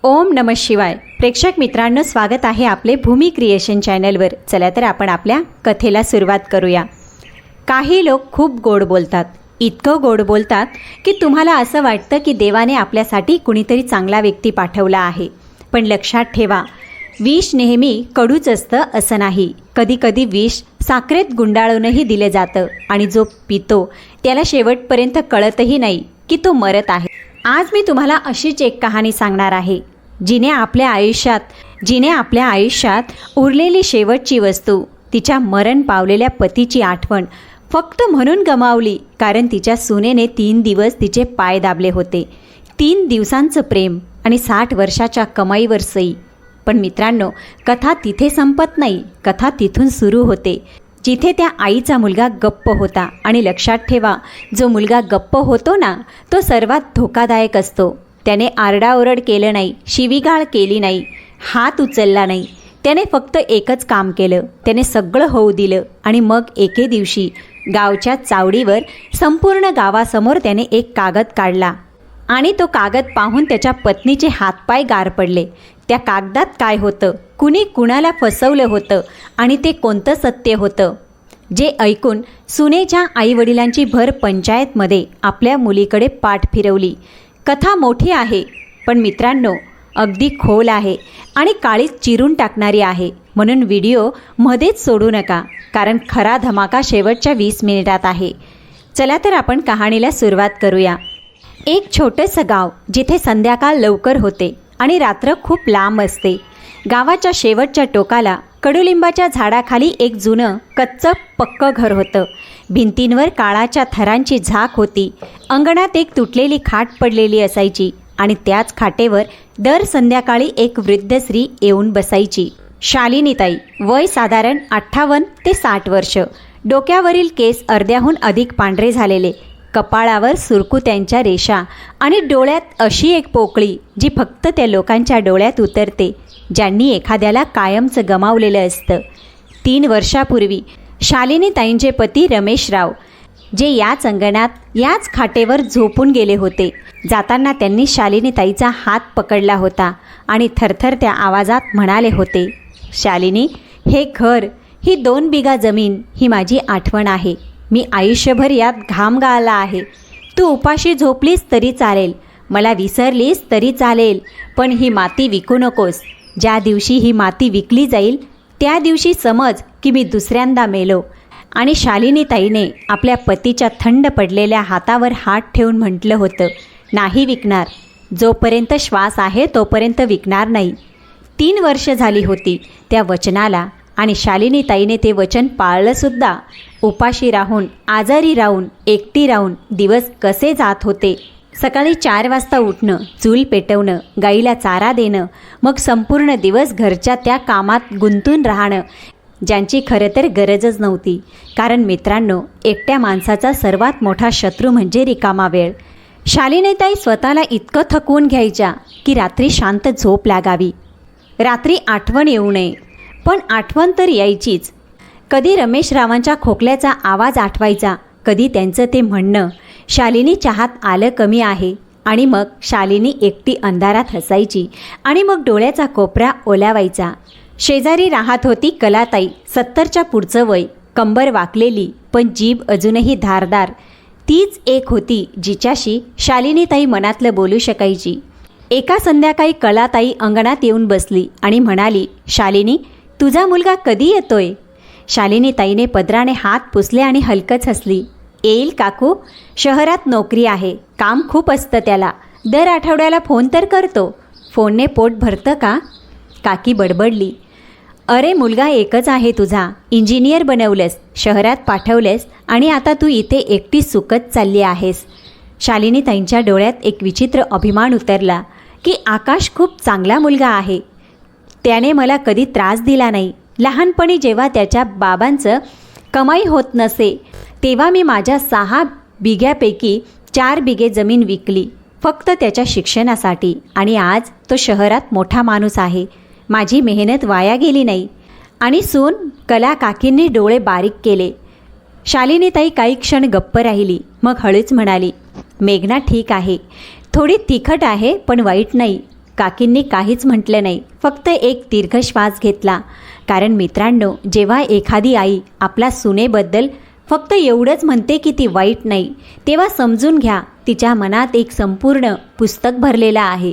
ओम नमः शिवाय. प्रेक्षक मित्रांनो, स्वागत आहे आपले भूमी क्रिएशन चॅनलवर. चला तर आपण आपल्या कथेला सुरुवात करूया. काही लोक खूप गोड बोलतात, इतकं गोड बोलतात की तुम्हाला असं वाटतं की देवाने आपल्यासाठी कुणीतरी चांगला व्यक्ती पाठवला आहे. पण लक्षात ठेवा, विष नेहमी कडूच असतं असं नाही. कधीकधी विष साखरेत गुंडाळूनही दिलं जातं आणि जो पितो त्याला शेवटपर्यंत कळतही नाही की तो मरत आहे. आज मी तुम्हाला अशीच एक कहाणी सांगणार आहे, जिने आपल्या आयुष्यात उरलेली शेवटची वस्तू, तिच्या मरण पावलेल्या पतीची आठवण फक्त म्हणून गमावली कारण तिच्या सुनेने 3 दिवस तिचे पाय दाबले होते. 3 दिवसांचं प्रेम आणि 60 वर्षाच्या कमाईवर सई. पण मित्रांनो, कथा तिथे संपत नाही. कथा तिथून सुरू होते, जिथे त्या आईचा मुलगा गप्प होता. आणि लक्षात ठेवा, जो मुलगा गप्प होतो ना, तो सर्वात धोकादायक असतो. त्याने आरडाओरड केलं नाही, शिवीगाळ केली नाही, हात उचलला नाही. त्याने फक्त एकच काम केलं, त्याने सगळं होऊ दिलं. आणि मग एके दिवशी गावच्या चावडीवर संपूर्ण गावासमोर त्याने एक कागद काढला. आणि तो कागद पाहून त्याच्या पत्नीचे हातपाय गार पडले. त्या कागदात काय होतं, कुणी कुणाला फसवलं होतं आणि ते कोणतं सत्य होतं, जे ऐकून सुनेच्या आईवडिलांची भर पंचायतमध्ये आपल्या मुलीकडे पाठ फिरवली. कथा मोठी आहे, पण मित्रांनो अगदी खोल आहे आणि काळीत चिरून टाकणारी आहे. म्हणून व्हिडिओ मध्येच सोडू नका, कारण खरा धमाका शेवटच्या 20 मिनिटात आहे. चला तर आपण कहाणीला सुरुवात करूया. एक छोटंसं गाव, जिथे संध्याकाळ लवकर होते आणि रात्र खूप लांब असते. गावाच्या शेवटच्या टोकाला कडुलिंबाच्या झाडाखाली एक जुनं कच्चं पक्कं घर होतं. भिंतींवर काळाच्या थरांची झाक होती. अंगणात एक तुटलेली खाट पडलेली असायची आणि त्याच खाटेवर दर संध्याकाळी एक वृद्ध स्त्री येऊन बसायची. शालिनीताई, वय साधारण 58 ते 60 वर्ष. डोक्यावरील केस अर्ध्याहून अधिक पांढरे झालेले, कपाळावर सुरकुत्यांच्या रेषा आणि डोळ्यात अशी एक पोकळी जी फक्त त्या लोकांच्या डोळ्यात उतरते ज्यांनी एखाद्याला कायमचं गमावलेलं असतं. 3 वर्षापूर्वी शालिनीताईंचे पती रमेशराव, जे याच अंगणात याच खाटेवर झोपून गेले होते. जाताना त्यांनी शालिनीताईचा हात पकडला होता आणि थरथरत्या आवाजात म्हणाले होते, शालिनी, हे घर, ही 2 बिघा जमीन, ही माझी आठवण आहे. मी आयुष्यभर यात घाम गाळला आहे. तू उपाशी झोपलीस तरी चालेल, मला विसरलीस तरी चालेल, पण ही माती विकू नकोस. ज्या दिवशी ही माती विकली जाईल त्या दिवशी समज की मी दुसऱ्यांदा मेलो. आणि शालिनीताईने आपल्या पतीच्या थंड पडलेल्या हातावर हात ठेवून म्हटलं होतं, नाही विकणार. जोपर्यंत श्वास आहे तोपर्यंत विकणार नाही. 3 वर्ष झाली होती त्या वचनाला आणि शालिनीताईने ते वचन पाळलंसुद्धा. उपाशी राहून, आजारी राहून, एकटी राहून दिवस कसे जात होते. सकाळी 4 वाजता उठणं, चूल पेटवणं, गाईला चारा देणं, मग संपूर्ण दिवस घरच्या त्या कामात गुंतून राहणं, ज्यांची खरं तर गरजच नव्हती. कारण मित्रांनो, एकट्या माणसाचा सर्वात मोठा शत्रू म्हणजे रिकामा वेळ. शालिनीताई स्वतःला इतकं थकवून घ्यायच्या की रात्री शांत झोप लागावी, रात्री आठवण येऊ नये. पण आठवण तर यायचीच. कधी रमेशरावांच्या खोकल्याचा आवाज आठवायचा, कधी त्यांचं ते म्हणणं, शालिनी, चहात आलं कमी आहे. आणि मग शालिनी एकटी अंधारात हसायची आणि मग डोळ्याचा कोपरा ओलावायचा. शेजारी राहत होती कलाताई, 70च्या पुढचं वय, कंबर वाकलेली पण जीभ अजूनही धारदार. तीच एक होती जिच्याशी शालिनीताई मनातलं बोलू शकायची. एका संध्याकाळी कलाताई अंगणात येऊन बसली आणि म्हणाली, शालिनी, तुझा मुलगा कधी येतोय? शालिनीताईने पदराने हात पुसले आणि हलकंच हसली. येईल काकू, शहरात नोकरी आहे, काम खूप असतं त्याला, दर आठवड्याला फोन तर करतो. फोनने पोट भरतं का? काकी बडबडली. अरे, मुलगा एकच आहे तुझा, इंजिनियर बनवलंस, शहरात पाठवलंस आणि आता तू इथे एकटी सुकत चालली आहेस. शालिनीताईंच्या डोळ्यात एक विचित्र अभिमान उतरला की आकाश खूप चांगला मुलगा आहे. त्याने मला कधी त्रास दिला नाही. लहानपणी जेव्हा त्याच्या बाबांचं कमाई होत नसे तेव्हा मी माझ्या 6 बिघ्यापैकी 4 बिघे जमीन विकली फक्त त्याच्या शिक्षणासाठी. आणि आज तो शहरात मोठा माणूस आहे. माझी मेहनत वाया गेली नाही. आणि सून कला काकींनी डोळे बारीक केले. शालिनीताई काही क्षण गप्प राहिली, मग हळूच म्हणाली, मेघना ठीक आहे, थोडी तिखट आहे पण वाईट नाही. काकींनी काहीच म्हटलं नाही, फक्त एक दीर्घ श्वास घेतला. कारण मित्रांनो, जेव्हा एखादी आई आपल्या सुनेबद्दल फक्त एवढंच म्हणते की ती वाईट नाही, तेव्हा समजून घ्या तिच्या मनात एक संपूर्ण पुस्तक भरलेलं आहे,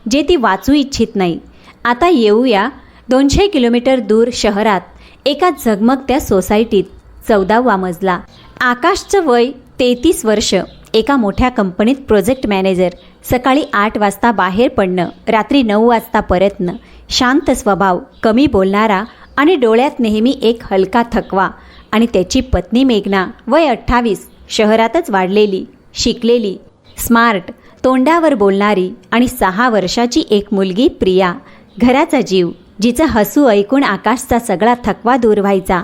जे ती वाचू इच्छित नाही. आता येऊया 200 किलोमीटर दूर शहरात एका झगमगत्या सोसायटीत. 14वा मजला. आकाशचं वय 33 वर्ष. एका मोठ्या कंपनीत प्रोजेक्ट मॅनेजर. सकाळी 8 वाजता बाहेर पडणं, रात्री 9 वाजता परतणं. शांत स्वभाव, कमी बोलणारा आणि डोळ्यात नेहमी एक हलका थकवा. आणि त्याची पत्नी मेघना, वय 28, शहरातच वाढलेली, शिकलेली, स्मार्ट, तोंडावर बोलणारी आणि 6 वर्षाची एक मुलगी प्रिया. घराचा जीव, जिचं हसू ऐकून आकाशचा सगळा थकवा दूर व्हायचा.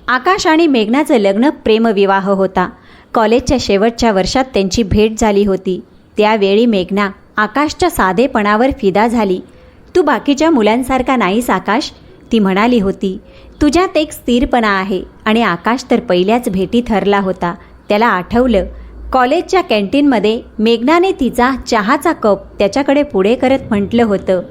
आकाश आणि मेघनाचं लग्न प्रेमविवाह होता. कॉलेजच्या शेवटच्या वर्षात त्यांची भेट झाली होती. त्यावेळी मेघना आकाशच्या साधेपणावर फिदा झाली. तू बाकीच्या मुलांसारखा नाहीस आकाश, ती म्हणाली होती. तुझ्यात एक स्थिरपणा आहे. आणि आकाश तर पहिल्याच भेटीत हरला होता. त्याला आठवलं, कॉलेजच्या कॅन्टीनमध्ये मेघनाने तिचा चहाचा कप त्याच्याकडे पुढे करत म्हटलं होतं,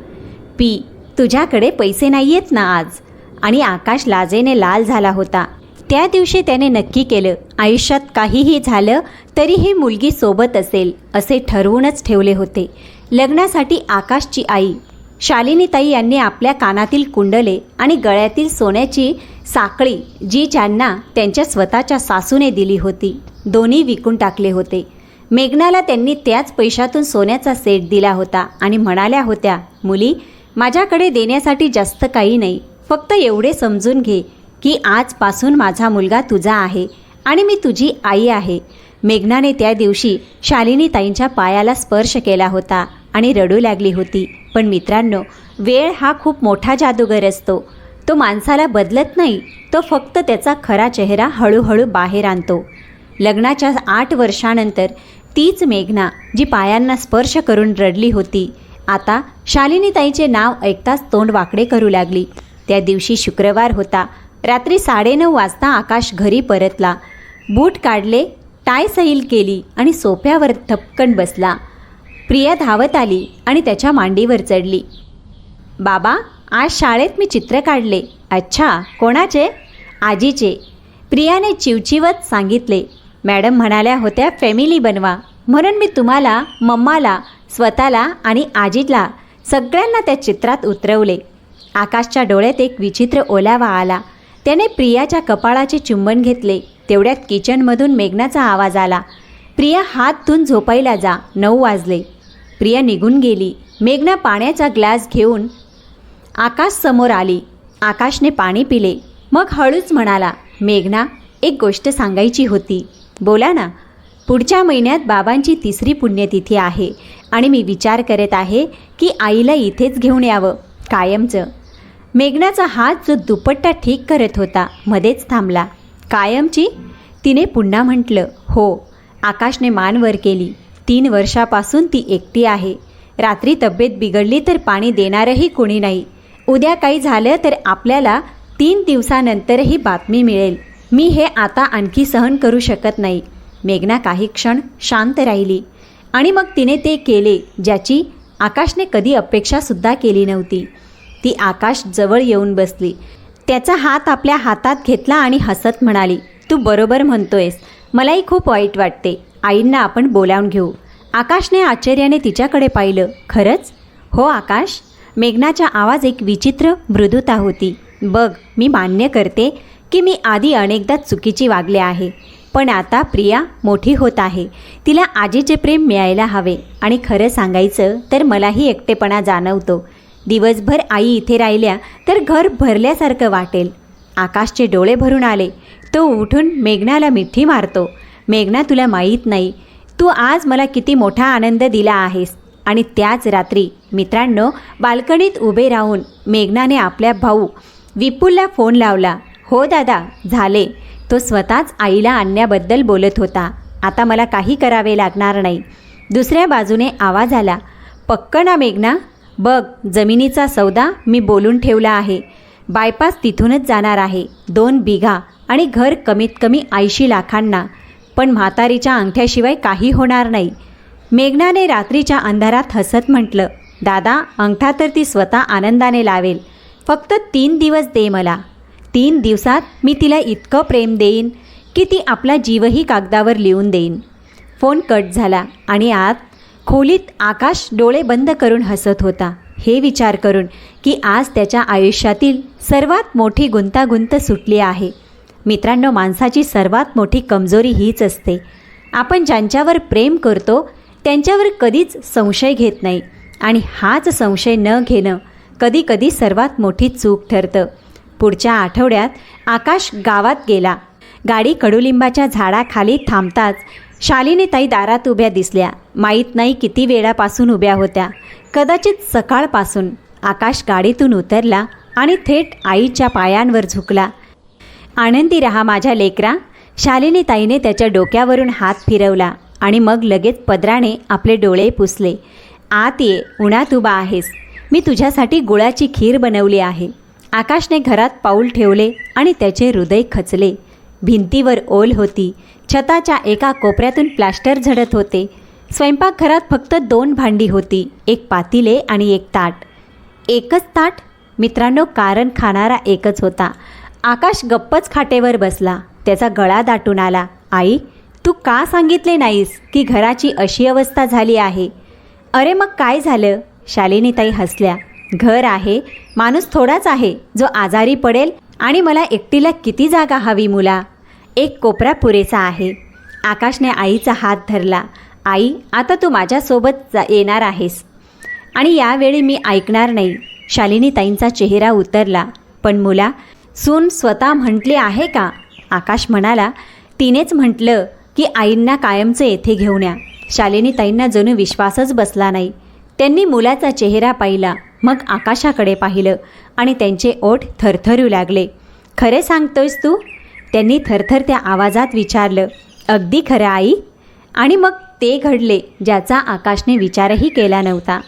पी, तुझ्याकडे पैसे नाही आहेत ना आज. आणि आकाश लाजेने लाल झाला होता. त्या दिवशी त्याने नक्की केलं, आयुष्यात काहीही झालं तरी ही मुलगी सोबत असेल असे ठरवूनच ठेवले होते. लग्नासाठी आकाशची आई शालिनीताई यांनी आपल्या कानातील कुंडले आणि गळ्यातील सोन्याची साखळी, जी ज्यांना त्यांच्या स्वतःच्या सासूने दिली होती, दोन्ही विकून टाकले होते. मेघनाला त्यांनी त्याच पैशातून सोन्याचा सेट दिला होता आणि म्हणाल्या होत्या, मुली, माझ्याकडे देण्यासाठी जास्त काही नाही, फक्त एवढे समजून घे की आजपासून माझा मुलगा तुझा आहे आणि मी तुझी आई आहे. मेघनाने त्या दिवशी शालिनीताईंच्या पायाला स्पर्श केला होता आणि रडू लागली होती. पण मित्रांनो, वेळ हा खूप मोठा जादूगर असतो. तो माणसाला बदलत नाही, तो फक्त त्याचा खरा चेहरा हळूहळू बाहेर आणतो. लग्नाच्या 8 वर्षानंतर तीच मेघना, जी पायांना स्पर्श करून रडली होती, आता शालिनीताईचे नाव ऐकताच तोंड वाकडे करू लागली. त्या दिवशी शुक्रवार होता. रात्री 9:30 वाजता आकाश घरी परतला. बूट काढले, टाय सैल केली आणि सोफ्यावर थपकन बसला. प्रिया धावत आली आणि त्याच्या मांडीवर चढली. बाबा, आज शाळेत मी चित्र काढले. अच्छा, कोणाचे? आजीचे. प्रियाने चिवचिवत सांगितले. मॅडम म्हणाल्या होत्या फॅमिली बनवा, म्हणून मी तुम्हाला, मम्माला, स्वतःला आणि आजीला सगळ्यांना त्या चित्रात उतरवले. आकाशच्या डोळ्यात एक विचित्र ओलावा आला. त्याने प्रियाच्या कपाळाचे चुंबन घेतले. तेवढ्यात किचनमधून मेघनाचा आवाज आला, प्रिया, हात धुवून झोपायला जा, 9 वाजले. प्रिया निघून गेली. मेघना पाण्याचा ग्लास घेऊन आकाश समोर आली. आकाशने पाणी पिले. मग हळूच म्हणाला, मेघना, एक गोष्ट सांगायची होती. बोला ना. पुढच्या महिन्यात बाबांची 3री पुण्यतिथी आहे आणि मी विचार करत आहे की आईला इथेच घेऊन यावं, कायमचं. मेघनाचा हात जो दुपट्टा ठीक करत होता मध्येच थांबला. कायमची? तिने पुन्हा म्हटलं. हो. आकाशने मान वर केली. 3 वर्षापासून ती एकटी आहे. रात्री तब्येत बिघडली तर पाणी देणारही कोणी नाही. उद्या काही झालं तर आपल्याला 3 दिवसानंतरही बातमी मिळेल. मी हे आता आणखी सहन करू शकत नाही. मेघना काही क्षण शांत राहिली आणि मग तिने ते केले ज्याची आकाशने कधी अपेक्षासुद्धा केली नव्हती. ती आकाश जवळ येऊन बसली. त्याचा हात आपल्या हातात घेतला आणि हसत म्हणाली, तू बरोबर म्हणतोयस. मलाही खूप वाईट वाटते. आईंना आपण बोलावून घेऊ. आकाशने आश्चर्याने तिच्याकडे पाहिलं. खरंच? हो आकाश. मेघनाचा आवाज एक विचित्र मृदुता होती. बघ, मी मान्य करते की मी आधी अनेकदा चुकीची वागले आहे, पण आता प्रिया मोठी होत आहे. तिला आजीचे प्रेम मिळायला हवे. आणि खरं सांगायचं तर मलाही एकटेपणा जाणवतो. दिवसभर आई इथे राहिल्या तर घर भरल्यासारखं वाटेल. आकाशचे डोळे भरून आले. तो उठून मेघनाला मिठी मारतो. मेघना, तुला माहीत नाही, तू आज मला किती मोठा आनंद दिला आहेस. आणि त्याच रात्री मित्रांनो, बाल्कनीत उभे राहून मेघनाने आपल्या भाऊ विपुलला फोन लावला. हो दादा, झाले. तो स्वतःच आईला आणण्याबद्दल बोलत होता. आता मला काही करावे लागणार नाही. दुसऱ्या बाजूने आवाज आला. पक्क ना मेघना? बघ, जमिनीचा सौदा मी बोलून ठेवला आहे. बायपास तिथूनच जाणार आहे. 2 बिघा आणि घर कमीत कमी 80 लाखांना. पण म्हातारीच्या अंगठ्याशिवाय काही होणार नाही. मेघनाने रात्रीच्या अंधारात हसत म्हटलं. दादा, अंगठा तर ती स्वतः आनंदाने लावेल. फक्त 3 दिवस दे मला. 3 दिवसात मी तिला इतकं प्रेम देईन की ती आपला जीवही कागदावर लिहून देईन. फोन कट झाला आणि आत खोलीत आकाश डोळे बंद करून हसत होता. हे विचार करून की आज त्याच्या आयुष्यातील सर्वात मोठी गुंतागुंत सुटली आहे. मित्रांनो, माणसाची सर्वात मोठी कमजोरी हीच असते. आपण ज्यांच्यावर प्रेम करतो त्यांच्यावर कधीच संशय घेत नाही आणि हाच संशय न घेणं कधीकधी सर्वात मोठी चूक ठरतं. पुढच्या आठवड्यात आकाश गावात गेला. गाडी कडुलिंबाच्या झाडाखाली थांबताच शालिनीताई दारात उभ्या दिसल्या. माहीत नाही किती वेळापासून उभ्या होत्या, कदाचित सकाळपासून. आकाश गाडीतून उतरला आणि थेट आईच्या पायांवर झुकला. आनंदी रहा माझ्या लेकरा. शालिनीताईने त्याच्या डोक्यावरून हात फिरवला आणि मग लगेच पदराने आपले डोळे पुसले. आत ये, उन्हात उभा आहेस. मी तुझ्यासाठी गुळाची खीर बनवली आहे. आकाशने घरात पाऊल ठेवले आणि त्याचे हृदय खचले. भिंतीवर ओल होती. छताच्या एका कोपऱ्यातून प्लास्टर झडत होते. स्वयंपाकघरात फक्त 2 भांडी होती, एक पातेले आणि एक ताट. एकच ताट? मित्रांनो, कारण खाणारा एकच होता. आकाश गप्पच खाटेवर बसला. त्याचा गळा दाटून आला. आई, तू का सांगितले नाहीस की घराची अशी अवस्था झाली आहे? अरे मग काय झालं? शालिनीताई हसल्या. घर आहे, माणूस थोडाच आहे जो आजारी पडेल आणि मला एकटीला किती जागा हवी मुला? एक कोपरा पुरेसा आहे. आकाशने आईचा हात धरला. आई, आता तू माझ्यासोबत येणार आहेस आणि यावेळी मी ऐकणार नाही. शालिनीताईंचा चेहरा उतरला. पण मुला, सून स्वतः म्हटली आहे का? आकाश म्हणाला. तिनेच म्हटलं की आईंना कायमचं येथे घेऊन या. शालिनीताईंना जणू विश्वासच बसला नाही. त्यांनी मुलाचा चेहरा पाहिला, मग आकाशाकडे पाहिलं आणि त्यांचे ओठ थरथरू लागले. खरे सांगतोयस तू? त्यांनी थरथरत्या आवाजात विचारलं. अगदी खरं आई. आणि मग ते घडले ज्याचा आकाशने विचारही केला नव्हता.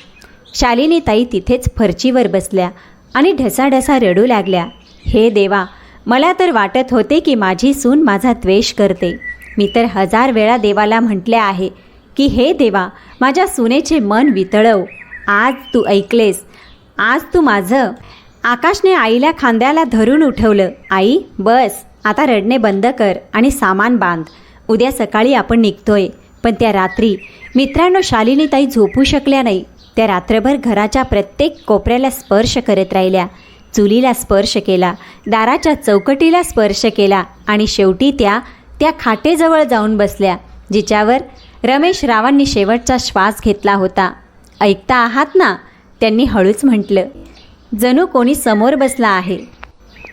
शालिनीताई तिथेच फरचीवर बसल्या आणि ढसाढसा रडू लागल्या. हे देवा, मला तर वाटत होते की माझी सून माझा द्वेष करते. मी तर 1000 वेळा देवाला म्हटले आहे की हे देवा, माझ्या सुनेचे मन वितळव. आज तू ऐकलेस. आज तू माझं. आकाशने आईला खांद्याला धरून उठवलं. आई, बस आता रडणे बंद कर आणि सामान बांध. उद्या सकाळी आपण निघतोय. पण त्या रात्री मित्रांनो, शालिनीताई झोपू शकल्या नाही. त्या रात्रभर घराच्या प्रत्येक कोपऱ्याला स्पर्श करत राहिल्या. चुलीला स्पर्श केला, दाराच्या चौकटीला स्पर्श केला आणि शेवटी त्या खाटेजवळ जाऊन बसल्या जिच्यावर रमेश रावांनी शेवटचा श्वास घेतला होता. ऐकता आहात ना? त्यांनी हळूच म्हटलं. जणू कोणी समोर बसला आहे.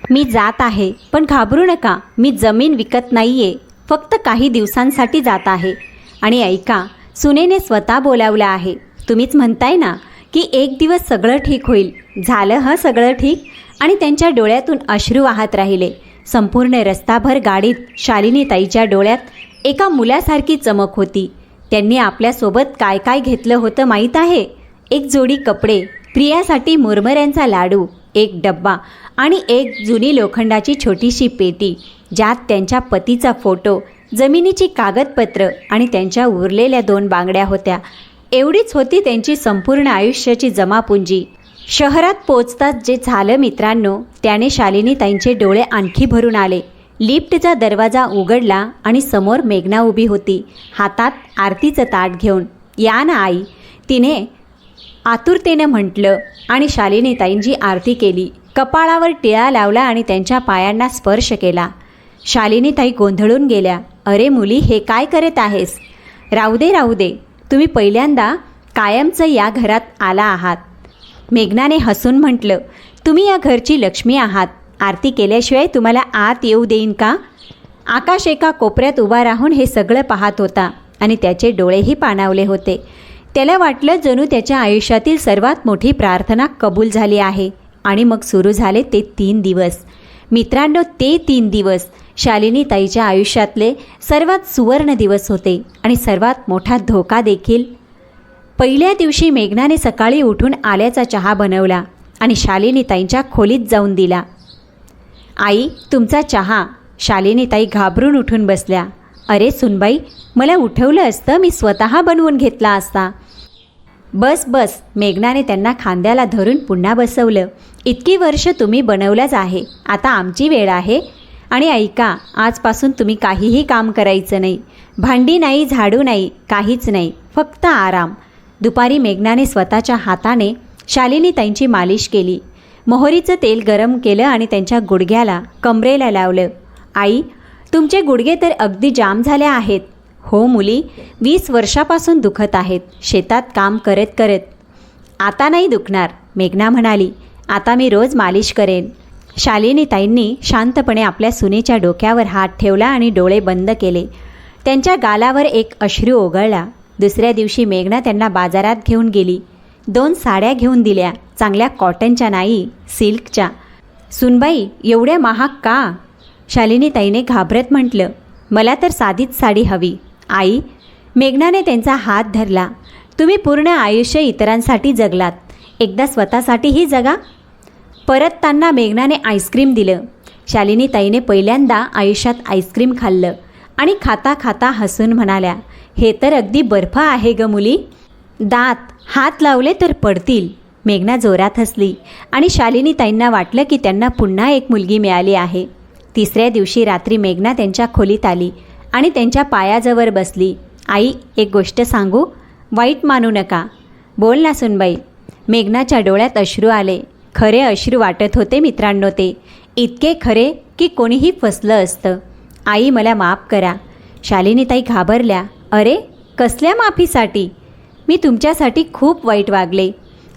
मी जात आहे, पण घाबरू नका. मी जमीन विकत नाही आहे. फक्त काही दिवसांसाठी जात आहे. आणि ऐका, सुनेने स्वतः बोलावलं आहे. तुम्हीच म्हणताय ना की एक दिवस सगळं ठीक होईल. झालं हं सगळं ठीक. आणि त्यांच्या डोळ्यातून अश्रू वाहत राहिले. संपूर्ण रस्ताभर गाडीत शालिनीताईच्या डोळ्यात एका मुलासारखी चमक होती. त्यांनी आपल्यासोबत काय काय घेतलं होतं माहीत आहे? एक जोडी कपडे, प्रियासाठी मुरमुऱ्यांचा लाडू, एक डब्बा आणि एक जुनी लोखंडाची छोटीशी पेटी ज्यात त्यांच्या पतीचा फोटो, जमिनीची कागदपत्र आणि त्यांच्या उरलेल्या 2 बांगड्या होत्या. एवढीच होती त्यांची संपूर्ण आयुष्याची जमापुंजी. शहरात पोचताच जे झालं मित्रांनो, त्याने शालिनीताईंचे डोळे आणखी भरून आले. लिफ्टचा दरवाजा उघडला आणि समोर मेघना उभी होती, हातात आरतीचं ताट घेऊन. या ना आई, तिने आतुरतेनं म्हटलं आणि शालिनीताईंची आरती केली. कपाळावर टिळा लावला आणि त्यांच्या पायांना स्पर्श केला. शालिनीताई गोंधळून गेल्या. अरे मुली, हे काय करत आहेस? राहू दे राहू दे, तुम्ही पहिल्यांदा कायमचं या घरात आला आहात. मेघनाने हसून म्हटलं. तुम्ही या घरची लक्ष्मी आहात. आरती केल्याशिवाय तुम्हाला आत येऊ देईन का? आकाश एका कोपऱ्यात उभा राहून हे सगळं पाहत होता आणि त्याचे डोळेही पाणावले होते. त्याला वाटलं जणू त्याच्या आयुष्यातील सर्वात मोठी प्रार्थना कबूल झाली आहे. आणि मग सुरू झाले ते 3 दिवस. मित्रांनो, ते 3 दिवस शालिनीताईच्या आयुष्यातले सर्वात सुवर्ण दिवस होते आणि सर्वात मोठा धोका देखील. पहिल्या दिवशी मेघनाने सकाळी उठून आल्याचा चहा बनवला आणि शालिनीताईंच्या खोलीत जाऊन दिला. आई, तुमचा चहा. शालिनीताई घाबरून उठून बसल्या. अरे सुनबाई, मला उठवलं असतं, मी स्वतः बनवून घेतला असता. बस बस, मेघनाने त्यांना खांद्याला धरून पुन्हा बसवलं. इतकी वर्ष तुम्ही बनवलंच आहे, आता आमची वेळ आहे. आणि ऐका, आजपासून तुम्ही काहीही काम करायचं नाही. भांडी नाही, झाडू नाही, काहीच नाही, फक्त आराम. दुपारी मेघनाने स्वतःच्या हाताने शालिनीताईंची मालिश केली. मोहरीचं तेल गरम केलं आणि त्यांच्या गुडघ्याला, कमरेला लावलं. आई, तुमचे गुडघे तर अगदी जाम झाले आहेत. हो मुली, 20 वर्षापासून दुखत आहेत, शेतात काम करत करत. आता नाही दुखणार, मेघना म्हणाली. आता मी रोज मालिश करेन. शालिनीताईंनी शांतपणे आपल्या सुनेच्या डोक्यावर हात ठेवला आणि डोळे बंद केले. त्यांच्या गालावर एक अश्रू ओघळला. दुसऱ्या दिवशी मेघना त्यांना बाजारात घेऊन गेली. 2 साड्या घेऊन दिल्या, चांगल्या कॉटनच्या नाही, सिल्कच्या. सुनबाई, एवढ्या महाग का? शालिनीताईने घाबरत म्हटलं. मला तर साधीच साडी हवी. आई, मेघनाने त्यांचा हात धरला. तुम्ही पूर्ण आयुष्य इतरांसाठी जगलात, एकदा स्वतःसाठीही जगा. परतताना मेघनाने आईस्क्रीम दिलं. शालिनीताईने पहिल्यांदा आयुष्यात आईस्क्रीम खाल्लं आणि खाता खाता हसून म्हणाल्या, हे तर अगदी बर्फ आहे ग मुली. दात हात लावले तर पडतील. मेघना जोरात हसली आणि शालिनीताईंना वाटलं की त्यांना पुन्हा एक मुलगी मिळाली आहे. तिसऱ्या दिवशी रात्री मेघना त्यांच्या खोलीत आली आणि त्यांच्या पायाजवळ बसली. आई, एक गोष्ट सांगू? वाईट मानू नका. बोल ना सुनबाई. मेघनाच्या डोळ्यात अश्रू आले. खरे अश्रू वाटत होते मित्रांनो ते, इतके खरे की कोणीही फसलं असतं. आई, मला माफ करा. शालिनीताई घाबरल्या. अरे, कसल्या माफीसाठी? मी तुमच्यासाठी खूप वाईट वागले.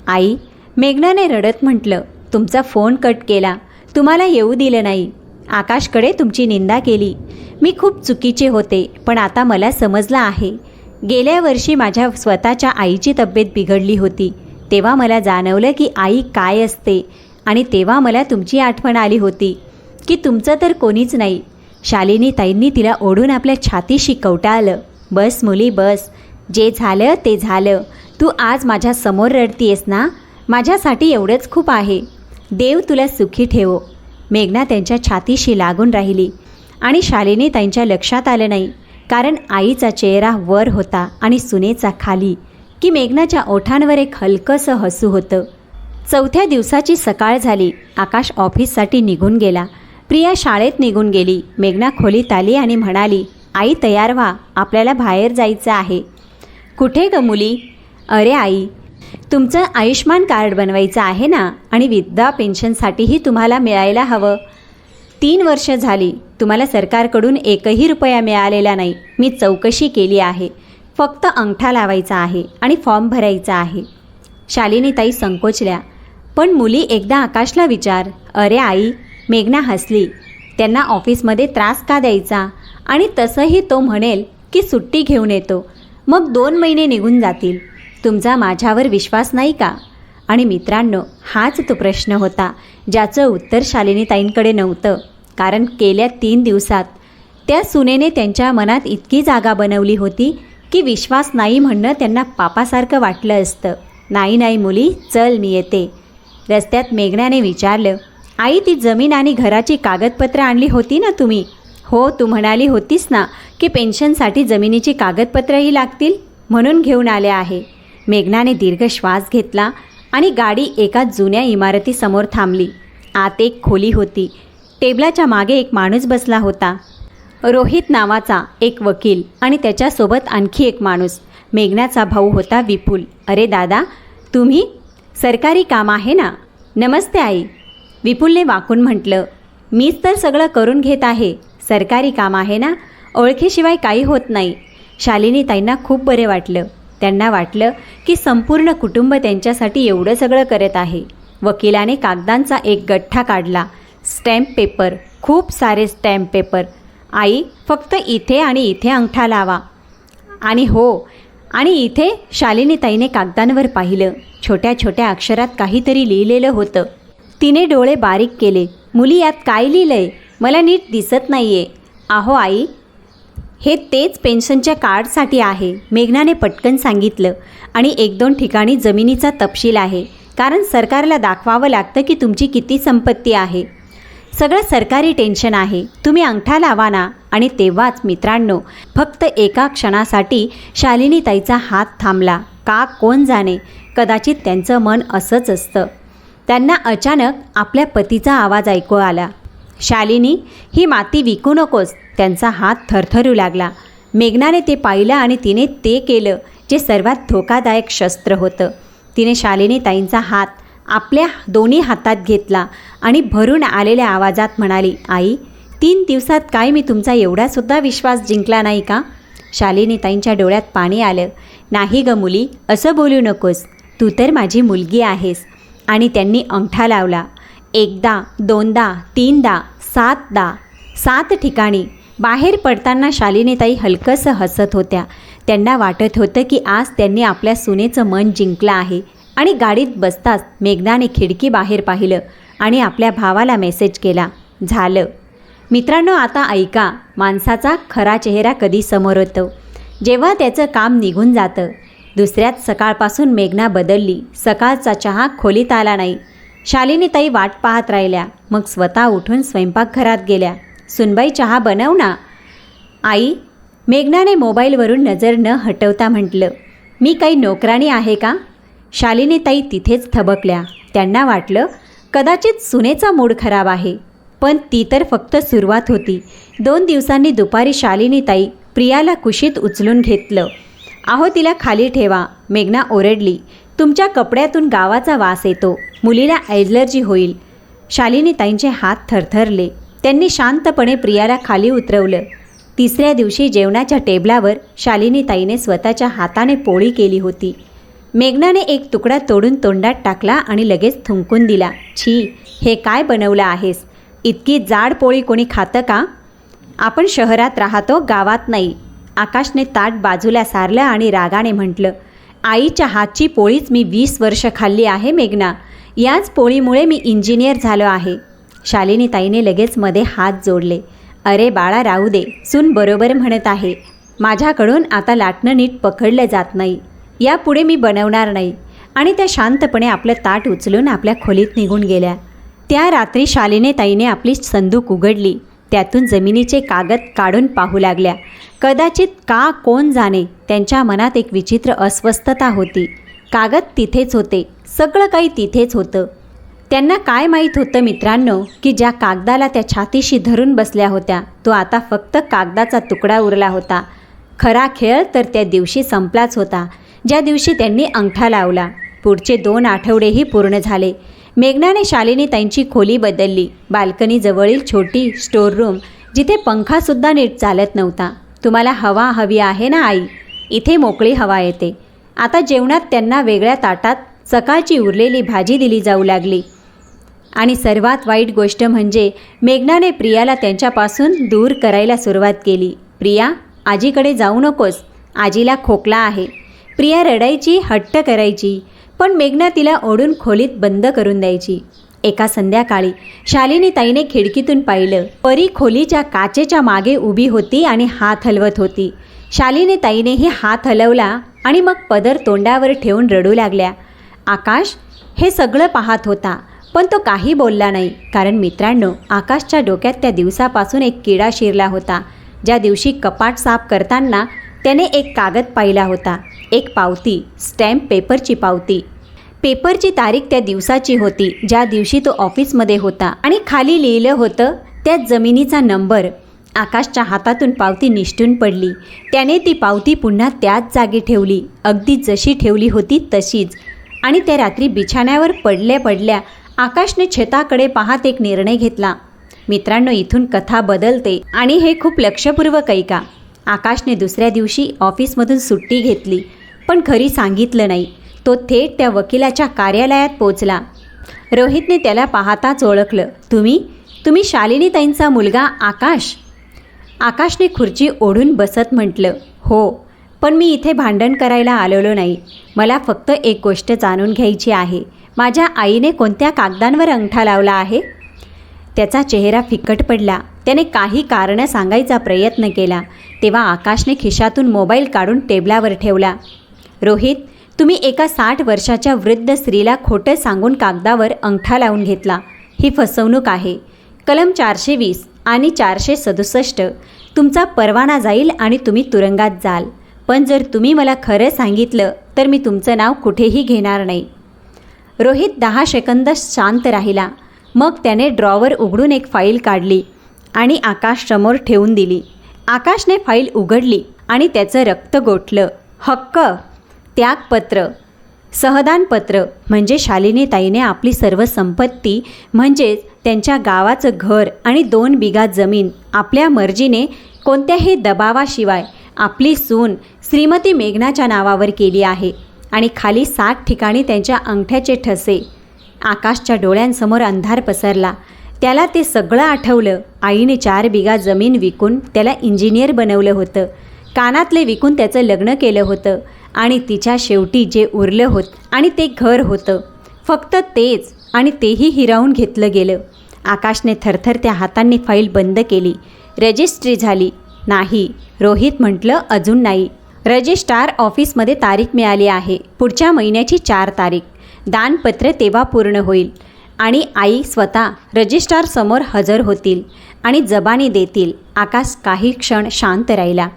आई, मेघनाने रडत म्हटलं. तुमचा फोन कट केला, तुम्हाला येऊ दिलं नाही, आकाशकडे तुमची निंदा केली. मी खूप चुकीचे होते, पण आता मला समजलं आहे. गेल्या वर्षी माझ्या स्वतःच्या आईची तब्येत बिघडली होती. तेव्हा मला जाणवलं की आई काय असते आणि तेव्हा मला तुमची आठवण आली होती की तुमचं तर कोणीच नाही. शालिनीताईंनी तिला ओढून आपल्या छातीशी कवटाळलं. बस मुली बस, जे झालं ते झालं. तू आज माझ्या समोर रडतीयस ना, माझ्यासाठी एवढंच खूप आहे. देव तुला सुखी ठेवो. मेघना त्यांच्या छातीशी लागून राहिली आणि शालिनीताईंच्या लक्षात आलं नाही, कारण आईचा चेहरा वर होता आणि सुनेचा खाली, की मेघनाच्या ओठांवर एक हलकंसं हसू होतं. 4थ्या दिवसाची सकाळ झाली. आकाश ऑफिससाठी निघून गेला. प्रिया शाळेत निघून गेली. मेघना खोलीत आली आणि म्हणाली, आई तयार व्हा, आपल्याला बाहेर जायचं आहे. कुठे ग मुली? अरे आई, तुमचं आयुष्मान कार्ड बनवायचं आहे ना, आणि विधवा पेन्शनसाठीही तुम्हाला मिळायला हवं. 3 वर्ष झाली, तुम्हाला सरकारकडून 1ही रुपया मिळालेला नाही. मी चौकशी केली आहे. फक्त अंगठा लावायचा आहे आणि फॉर्म भरायचा आहे. शालिनीताई संकोचल्या. पण मुली, एकदा आकाशला विचार. अरे आई, मेघना हसली. त्यांना ऑफिसमध्ये त्रास का द्यायचा? आणि तसंही तो म्हणेल की सुट्टी घेऊन येतो, मग 2 महिने निघून जातील. तुमचा माझ्यावर विश्वास नाही का? आणि मित्रांनो, हाच तो प्रश्न होता ज्याचं उत्तर शालिनीताईंकडे नव्हतं. कारण गेल्या 3 दिवसात त्या सुनेने त्यांच्या मनात इतकी जागा बनवली होती की विश्वास नाही म्हणणं त्यांना पापासारखं वाटलं असतं. नाही नाही मुली, चल मी येते. रस्त्यात मेघनाने विचारलं, आई ती जमीन आणि घराची कागदपत्रं आणली होती ना तुम्ही? हो, तू म्हणाली होतीस ना की पेन्शनसाठी जमिनीची कागदपत्रंही लागतील, म्हणून घेऊन आले आहे. मेघनाने दीर्घ श्वास घेतला आणि गाडी एका जुन्या इमारतीसमोर थांबली. आत एक खोली होती. टेबलाच्या मागे एक माणूस बसला होता. रोहित नावाचा एक वकील आणि त्याच्यासोबत आणखी एक माणूस. मेघनाचा भाऊ होता विपुल. अरे दादा, तुम्ही? सरकारी काम आहे ना? नमस्ते आई, विपुलने वाकून म्हटलं. मीच तर सगळं करून घेत आहे. सरकारी काम आहे ना, ओळखीशिवाय काही होत नाही. शालिनीताईंना खूप बरे वाटलं. त्यांना वाटलं की संपूर्ण कुटुंब त्यांच्यासाठी एवढं सगळं करत आहे. वकिलाने कागदांचा एक गठ्ठा काढला. स्टॅम्प पेपर, खूप सारे स्टॅम्प पेपर. आई, फक्त इथे आणि इथे अंगठा लावा. आणि हो, आणि इथे. शालिनीताईने कागदांवर पाहिलं. छोट्या छोट्या अक्षरात काहीतरी लिहिलेलं होतं. तिने डोळे बारीक केले. मुली, यात काय लिहिलंय? मला नीट दिसत नाहीये. आहो आई, हे तेच पेन्शनच्या कार्डसाठी आहे, मेघनाने पटकन सांगितलं. आणि 1-2 ठिकाणी जमिनीचा तपशील आहे, कारण सरकारला दाखवावं लागतं की तुमची किती संपत्ती आहे. सगळं सरकारी टेन्शन आहे. तुम्ही अंगठा लावा ना. आणि तेव्हाच मित्रांनो, फक्त एका क्षणासाठी शालिनीताईचा हात थांबला. का कोण जाणे, कदाचित त्यांचं मन असंच असतं. त्यांना अचानक आपल्या पतीचा आवाज ऐकू आला, शालिनी, ही माती विकू नकोस. त्यांचा हात थरथरू लागला. मेघनाने ते पाहिलं आणि तिने ते केलं जे सर्वात धोकादायक शस्त्र होतं. तिने शालिनी ताईंचा हात आपल्या दोन्ही हातात घेतला आणि भरून आलेल्या आवाजात म्हणाली, आई, 3 दिवसात काय मी तुमचा एवढासुद्धा विश्वास जिंकला नाही का? शालिनी ताईंच्या डोळ्यात पाणी आलं. नाही ग मुली, असं बोलू नकोस. तू तर माझी मुलगी आहेस. आणि त्यांनी अंगठा लावला. 1दा, 2दा, 3दा, 7दा, 7 ठिकाणी. बाहेर पडताना शालिनीताई हलकंसं हसत होत्या. त्यांना वाटत होतं की आज त्यांनी आपल्या सुनेचं मन जिंकलं आहे. आणि गाडीत बसताच मेघनाने खिडकी बाहेर पाहिलं आणि आपल्या भावाला मेसेज केला, झालं. मित्रांनो, आता ऐका, माणसाचा खरा चेहरा कधी समोर होतो, जेव्हा त्याचं काम निघून जातं. दुसऱ्याच सकाळपासून मेघना बदलली. सकाळचा चहा खोलीत आला नाही. शालिनीताई वाट पाहत राहिल्या. मग स्वतः उठून स्वयंपाकघरात गेल्या. सुनबाई, चहा बनव ना. आई, मेघनाने मोबाईलवरून नजर न हटवता म्हटलं, मी काही नोकराणी आहे का? शालिनीताई तिथेच थबकल्या. त्यांना वाटलं कदाचित सुनेचा मूड खराब आहे. पण ती तर फक्त सुरुवात होती. 2 दिवसांनी दुपारी शालिनीताई प्रियाला कुशीत उचलून घेतलं. अहो, तिला खाली ठेवा. मेघना ओरडली, तुमच्या कपड्यातून गावाचा वास येतो. मुलीला ॲलर्जी होईल. शालिनीताईंचे हात थरथरले. त्यांनी शांतपणे प्रियाला खाली उतरवलं. 3ऱ्या दिवशी जेवणाच्या टेबलावर शालिनीताईने स्वतःच्या हाताने पोळी केली होती. मेघनाने एक तुकडा तोडून तोंडात टाकला आणि लगेच थुंकून दिला. छी, हे काय बनवलं आहेस? इतकी जाड पोळी कोणी खातं का? आपण शहरात राहतो, गावात नाही. आकाशने ताट बाजूला सारलं आणि रागाने म्हटलं, आईच्या हातची पोळीच मी 20 वर्ष खाल्ली आहे मेघना. याच पोळीमुळे मी इंजिनियर झालो आहे. शालिनीताईने लगेच मध्ये हात जोडले. अरे बाळा, राहू दे. सून बरोबर म्हणत आहे. माझ्याकडून आता लाटणं नीट पकडलं जात नाही. यापुढे मी बनवणार नाही. आणि त्या शांतपणे आपलं ताट उचलून आपल्या खोलीत निघून गेल्या. त्या रात्री शालिनीताईने आपली संदूक उघडली. त्यातून जमिनीचे कागद काढून पाहू लागल्या. कदाचित का कोण जाणे, त्यांच्या मनात एक विचित्र अस्वस्थता होती. कागद तिथेच होते. सगळं काही तिथेच होतं. त्यांना काय माहीत होतं मित्रांनो, की ज्या कागदाला त्या छातीशी धरून बसल्या होत्या तो आता फक्त कागदाचा तुकडा उरला होता. खरा खेळ तर त्या दिवशी संपलाच होता, ज्या दिवशी त्यांनी अंगठा लावला. पुढचे 2 आठवडेही पूर्ण झाले. मेघनाने शालिनीताईंची खोली बदलली. बाल्कनीजवळील छोटी स्टोर रूम, जिथे पंखासुद्धा नीट चालत नव्हता. तुम्हाला हवा हवी आहे ना आई? इथे मोकळी हवा येते. आता जेवणात त्यांना वेगळ्या ताटात सकाळची उरलेली भाजी दिली जाऊ लागली. आणि सर्वात वाईट गोष्ट म्हणजे मेघनाने प्रियाला त्यांच्यापासून दूर करायला सुरुवात केली. प्रिया, आजीकडे जाऊ नकोस. आजीला खोकला आहे. प्रिया रडायची, हट्ट करायची. पण मेघना तिला ओढून खोलीत बंद करून द्यायची. एका संध्याकाळी शालिनीताईने खिडकीतून पाहिलं. परी खोलीच्या काचेच्या मागे उभी होती आणि हात हलवत होती. शालिनीताईनेही हात हलवला आणि मग पदर तोंडावर ठेवून रडू लागल्या. आकाश हे सगळं पाहत होता, पण तो काही बोलला नाही. कारण मित्रांनो, आकाशच्या डोक्यात त्या दिवसापासून एक किडा शिरला होता. ज्या दिवशी कपाट साफ करताना त्याने एक कागद पाहिला होता. एक पावती, स्टॅम्प पेपरची पावती. पेपरची तारीख त्या दिवसाची होती ज्या दिवशी तो ऑफिसमध्ये होता आणि खाली लिहिलं होतं त्या जमिनीचा नंबर. आकाशच्या हातातून पावती निसटून पडली. त्याने ती पावती पुन्हा त्याच जागी ठेवली, अगदी जशी ठेवली होती तशीच. आणि त्या रात्री बिछाण्यावर पडल्या पडल्या आकाशने छताकडे पाहत एक निर्णय घेतला. मित्रांनो, इथून कथा बदलते आणि हे खूप लक्षपूर्वक ऐका. आकाशने दुसऱ्या दिवशी ऑफिसमधून सुट्टी घेतली, पण घरी सांगितलं नाही. तो थेट त्या वकिलाच्या कार्यालयात पोचला. रोहितने त्याला पाहताच ओळखलं. तुम्ही शालिनीताईंचा मुलगा आकाश? आकाशने खुर्ची ओढून बसत म्हटलं, हो, पण मी इथे भांडण करायला आलेलो नाही. मला फक्त एक गोष्ट जाणून घ्यायची आहे. माझ्या आईने कोणत्या कागदांवर अंगठा लावला आहे? त्याचा चेहरा फिकट पडला. त्याने काही कारणं सांगायचा प्रयत्न केला. तेव्हा आकाशने खिशातून मोबाईल काढून टेबलावर ठेवला. रोहित, तुम्ही एका 60 वर्षाच्या वृद्ध स्त्रीला खोटं सांगून कागदावर अंगठा लावून घेतला. ही फसवणूक आहे. कलम 420 आणि 467 तुमचा परवाना जाईल आणि तुम्ही तुरुंगात जाल. पण जर तुम्ही मला खरं सांगितलं तर मी तुमचं नाव कुठेही घेणार नाही. रोहित 10 सेकंद शांत राहिला. मग त्याने ड्रॉवर उघडून एक फाईल काढली आणि आकाशसमोर ठेवून दिली. आकाशने फाईल उघडली आणि त्याचं रक्त गोठलं. हक्क, त्यागपत्र, सहदानपत्र म्हणजे शालिनीताईने आपली सर्व संपत्ती म्हणजेच त्यांच्या गावाचं घर आणि 2 बिघा जमीन आपल्या मर्जीने कोणत्याही दबावाशिवाय आपली सून श्रीमती मेघनाच्या नावावर केली आहे आणि खाली 60 ठिकाणी त्यांच्या अंगठ्याचे ठसे. आकाशच्या डोळ्यांसमोर अंधार पसरला. त्याला ते सगळं आठवलं. आईने 4 बिघा जमीन विकून त्याला इंजिनियर बनवलं होतं. कानातले विकून त्याचं लग्न केलं होतं आणि तिच्या शेवटी जे उरलं होतं आणि ते घर होतं, फक्त तेच, आणि तेही हिरावून घेतलं गेलं. आकाशने थरथरत्या हातांनी फाईल बंद केली. रजिस्ट्री झाली नाही. रोहित म्हटलं, अजून नाही. रजिस्ट्रार ऑफिसमध्ये तारीख मिळाली आहे. पुढच्या महिन्याची 4 तारीख. दानपत्र तेव्हा पूर्ण होईल आणि आई स्वतः रजिस्ट्रारसमोर हजर होतील आणि जबानी देतील. आकाश काही क्षण शांत राहिला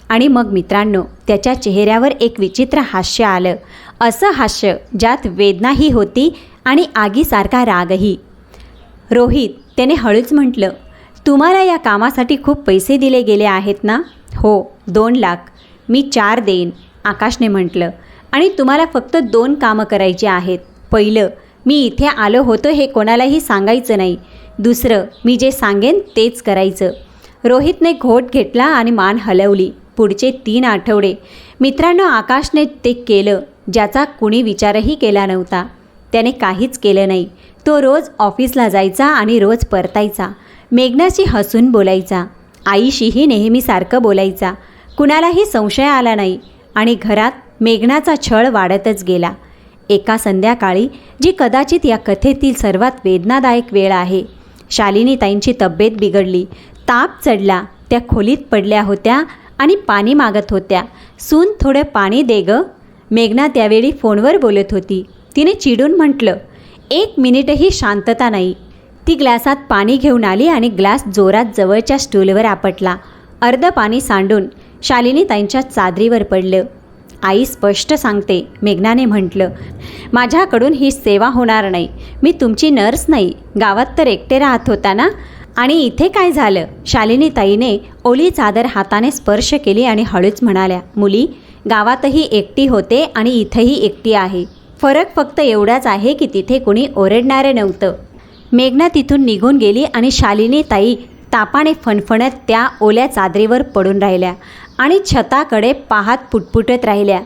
आणि मग मित्रांनो, त्याच्या चेहऱ्यावर एक विचित्र हास्य आलं. असं हास्य ज्यात वेदनाही होती आणि आगीसारखा रागही. रोहित, त्याने हळूच म्हटलं, तुम्हाला या कामासाठी खूप पैसे दिले गेले आहेत ना? हो, 2 लाख. मी 4 देईन, आकाशने म्हटलं. आणि तुम्हाला फक्त 2 कामं करायची आहेत. पहिलं, मी इथे आलो होतो हे कोणालाही सांगायचं नाही. दुसरं, मी जे सांगेन तेच करायचं. रोहितने घोट घेतला आणि मान हलवली. पुढचे 3 आठवडे मित्रांनो, आकाशने ते केलं ज्याचा कुणी विचारही केला नव्हता. त्याने काहीच केलं नाही. तो रोज ऑफिसला जायचा आणि रोज परतायचा. मेघनाशी हसून बोलायचा. आईशीही नेहमीसारखं बोलायचा. कुणालाही संशय आला नाही आणि घरात मेघनाचा छळ वाढतच गेला. एका संध्याकाळी, जी कदाचित या कथेतील सर्वात वेदनादायक वेळ आहे, शालिनीताईंची तब्येत बिघडली. ताप चढला. त्या खोलीत पडल्या होत्या आणि पाणी मागत होत्या. सून, थोडं पाणी दे गं. मेघना त्यावेळी फोनवर बोलत होती. तिने चिडून म्हटलं, 1 मिनिटही शांतता नाही. ती ग्लासात पाणी घेऊन आली आणि ग्लास जोरात जवळच्या स्टूलवर आपटला. अर्धं पाणी सांडून शालिनीताईंच्या चादरीवर पडलं. आई, स्पष्ट सांगते, मेघनाने म्हटलं, माझ्याकडून ही सेवा होणार नाही. मी तुमची नर्स नाही. गावात तर एकटे राहत होता ना? आणि इथे काय झालं? शालिनीताईने ओली चादर हाताने स्पर्श केली आणि हळूच म्हणाल्या, मुली, गावातही एकटी होते आणि इथंही एकटी आहे. फरक फक्त एवढाच आहे की तिथे कुणी ओरडणारे नव्हतं. मेघना तिथून निघून गेली आणि शालिनीताई तापाने फणफणत त्या ओल्या चादरीवर पडून राहिल्या आणि छताकडे पाहत पुटपुटत राहिल्या.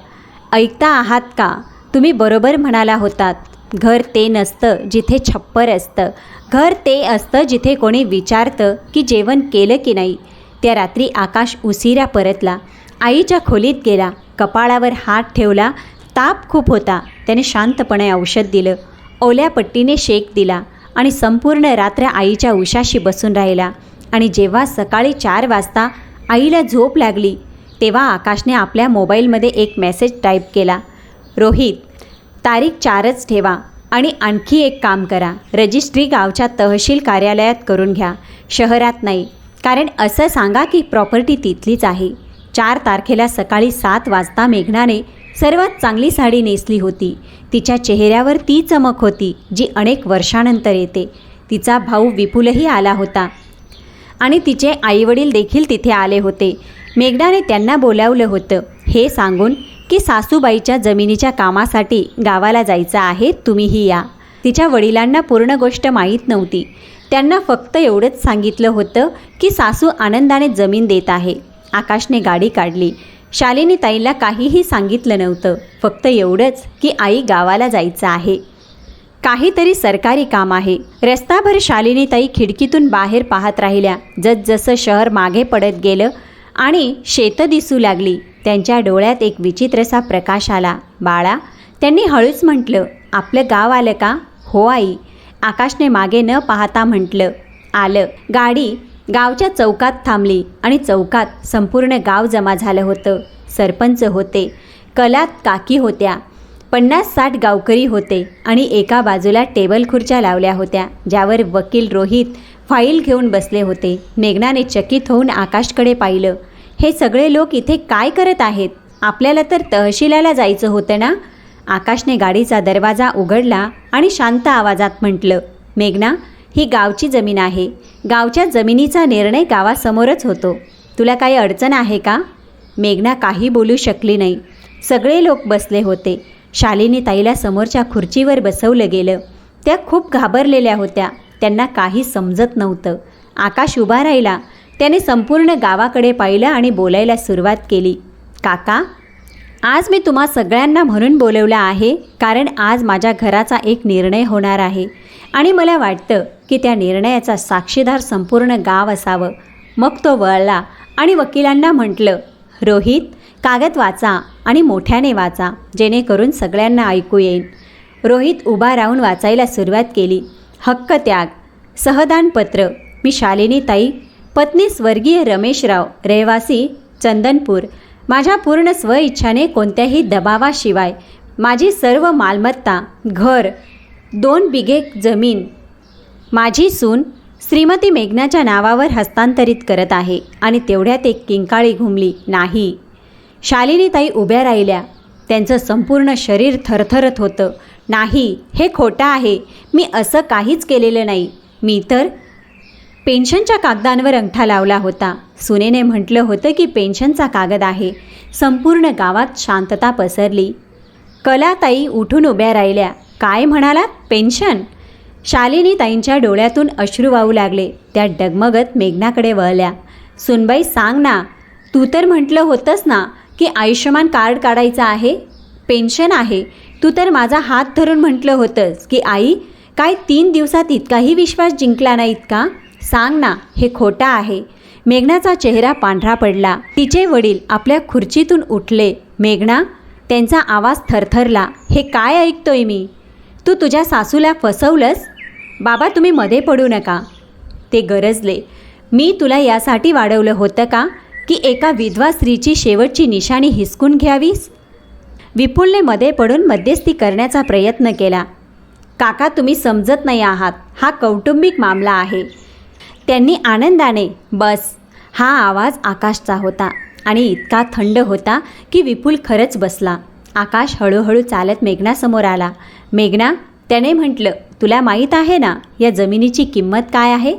ऐकता आहात का? तुम्ही बरोबर म्हणाला होतात. घर ते नसतं जिथे छप्पर असतं. घर ते असतं जिथे कोणी विचारतं की जेवण केलं की नाही. त्या रात्री आकाश उशिरा परतला. आईच्या खोलीत गेला. कपाळावर हात ठेवला. ताप खूप होता. त्याने शांतपणे औषध दिलं. ओल्या पट्टीने शेक दिला आणि संपूर्ण रात्र आईच्या उशाशी बसून राहिला. आणि जेव्हा सकाळी 4 वाजता आईला झोप लागली तेव्हा आकाशने आपल्या मोबाईलमध्ये एक मेसेज टाईप केला, रोहित, तारीख 4च ठेवा आणि आणखी एक काम करा. रजिस्ट्री गावच्या तहसील कार्यालयात करून घ्या, शहरात नाही. कारण असं सांगा की प्रॉपर्टी तिथलीच आहे. 4 तारखेला सकाळी 7 वाजता मेघनाने सर्वात चांगली साडी नेसली होती. तिच्या चेहऱ्यावर ती चमक होती जी अनेक वर्षानंतर येते. तिचा भाऊ विपुलही आला होता आणि तिचे आईवडील देखील तिथे आले होते. मेघनाने त्यांना बोलावलं होतं हे सांगून की सासूबाईच्या जमिनीच्या कामासाठी गावाला जायचं आहे, तुम्हीही या. तिच्या वडिलांना पूर्ण गोष्ट माहीत नव्हती. त्यांना फक्त एवढंच सांगितलं होतं की सासू आनंदाने जमीन देत आहे. आकाशने गाडी काढली. शालिनीताईला काहीही सांगितलं नव्हतं, फक्त एवढंच की आई गावाला जायचं आहे. काहीतरी सरकारी काम आहे. रस्ताभर शालिनीताई खिडकीतून बाहेर पाहत राहिल्या. जसजसं शहर मागे पडत गेलं आणि शेतं दिसू लागली, त्यांच्या डोळ्यात एक विचित्रसा प्रकाश आला. बाळा, त्यांनी हळूच म्हटलं, आपलं गाव आलं का? हो आई, आकाशने मागे न पाहता म्हटलं. आलं. गाडी गावच्या चौकात थांबली आणि चौकात संपूर्ण गाव जमा झालं होतं. सरपंच होते, कलात काकी होत्या, 50-60 गावकरी होते आणि एका बाजूला टेबल खुर्च्या लावल्या होत्या ज्यावर वकील रोहित फाईल घेऊन बसले होते. मेघनाने चकित होऊन आकाशकडे पाहिलं. हे सगळे लोक इथे काय करत आहेत? आपल्याला तर तहसीलाला जायचं होतं ना. आकाशने गाडीचा दरवाजा उघडला आणि शांत आवाजात म्हटलं, मेघना, ही गावची जमीन आहे. गावच्या जमिनीचा निर्णय गावासमोरच होतो. तुला काही अडचण आहे का? मेघना काही बोलू शकली नाही. सगळे लोक बसले होते. शालिनी ताईला समोरच्या खुर्चीवर बसवलं गेलं. त्या खूप घाबरलेल्या होत्या. त्यांना काही समजत नव्हतं. आकाश उभा राहिला. त्याने संपूर्ण गावाकडे पाहिलं आणि बोलायला सुरुवात केली. काका, आज मी तुम्हा सगळ्यांना म्हणून बोलवलं आहे कारण आज माझ्या घराचा एक निर्णय होणार आहे आणि मला वाटतं की त्या निर्णयाचा साक्षीदार संपूर्ण गाव असावं. मग तो वळला आणि वकिलांना म्हटलं, रोहित, कागद वाचा आणि मोठ्याने वाचा जेणेकरून सगळ्यांना ऐकू येईल. रोहित उभा राहून वाचायला सुरुवात केली. हक्क त्याग, सहदानपत्र. मी शालिनी ताई, पत्नी स्वर्गीय रमेशराव, रहिवासी चंदनपूर, माझ्या पूर्ण स्वइच्छाने कोणत्याही दबावाशिवाय माझी सर्व मालमत्ता, घर, 2 बिघे जमीन माझी सून श्रीमती मेघनाच्या नावावर हस्तांतरित करत आहे. आणि तेवढ्यात एक किंकाळी घुमली. नाही. शालिनीताई उभ्या राहिल्या. त्यांचं संपूर्ण शरीर थरथरत होतं. नाही, हे खोटं आहे. मी असं काहीच केलेलं नाही. मी तर पेन्शनच्या कागदांवर अंगठा लावला होता. सुनेने म्हटलं होतं की पेन्शनचा कागद आहे. संपूर्ण गावात शांतता पसरली. कलाताई उठून उभ्या राहिल्या. काय म्हणालात? पेन्शन? शालिनी ताईंच्या डोळ्यातून अश्रू वाहू लागले. त्या डगमगत मेघनाकडे वळल्या. सुनबाई, सांग ना, तू तर म्हटलं होतंस ना की आयुष्यमान कार्ड काढायचं आहे, पेन्शन आहे. तू तर माझा हात धरून म्हटलं होतंस की आई, काय 3 दिवसात इतकाही विश्वास जिंकला नाहीत का? सांग ना, हे खोटं आहे. मेघनाचा चेहरा पांढरा पडला. तिचे वडील आपल्या खुर्चीतून उठले. मेघना, त्यांचा आवाज थरथरला. हे काय ऐकतोय मी? तू तुझ्या सासूला फसवलंस? बाबा, तुम्ही मध्ये पडू नका. ते गरजले. मी तुला यासाठी वाढवलं होतं का की एका विधवा स्त्रीची शेवटची निशाणी हिसकून घ्यावीस? विपुलने मध्ये पडून मध्यस्थी करण्याचा प्रयत्न केला. काका, तुम्ही समजत नाही आहात. हा कौटुंबिक मामला आहे. त्यांनी आनंदाने, बस. हा आवाज आकाशचा होता आणि इतका थंड होता की विपुल खरंच बसला. आकाश हळूहळू चालत मेघनासमोर आला. मेघना, त्याने म्हटलं, तुला माहीत आहे ना या जमिनीची किंमत काय आहे?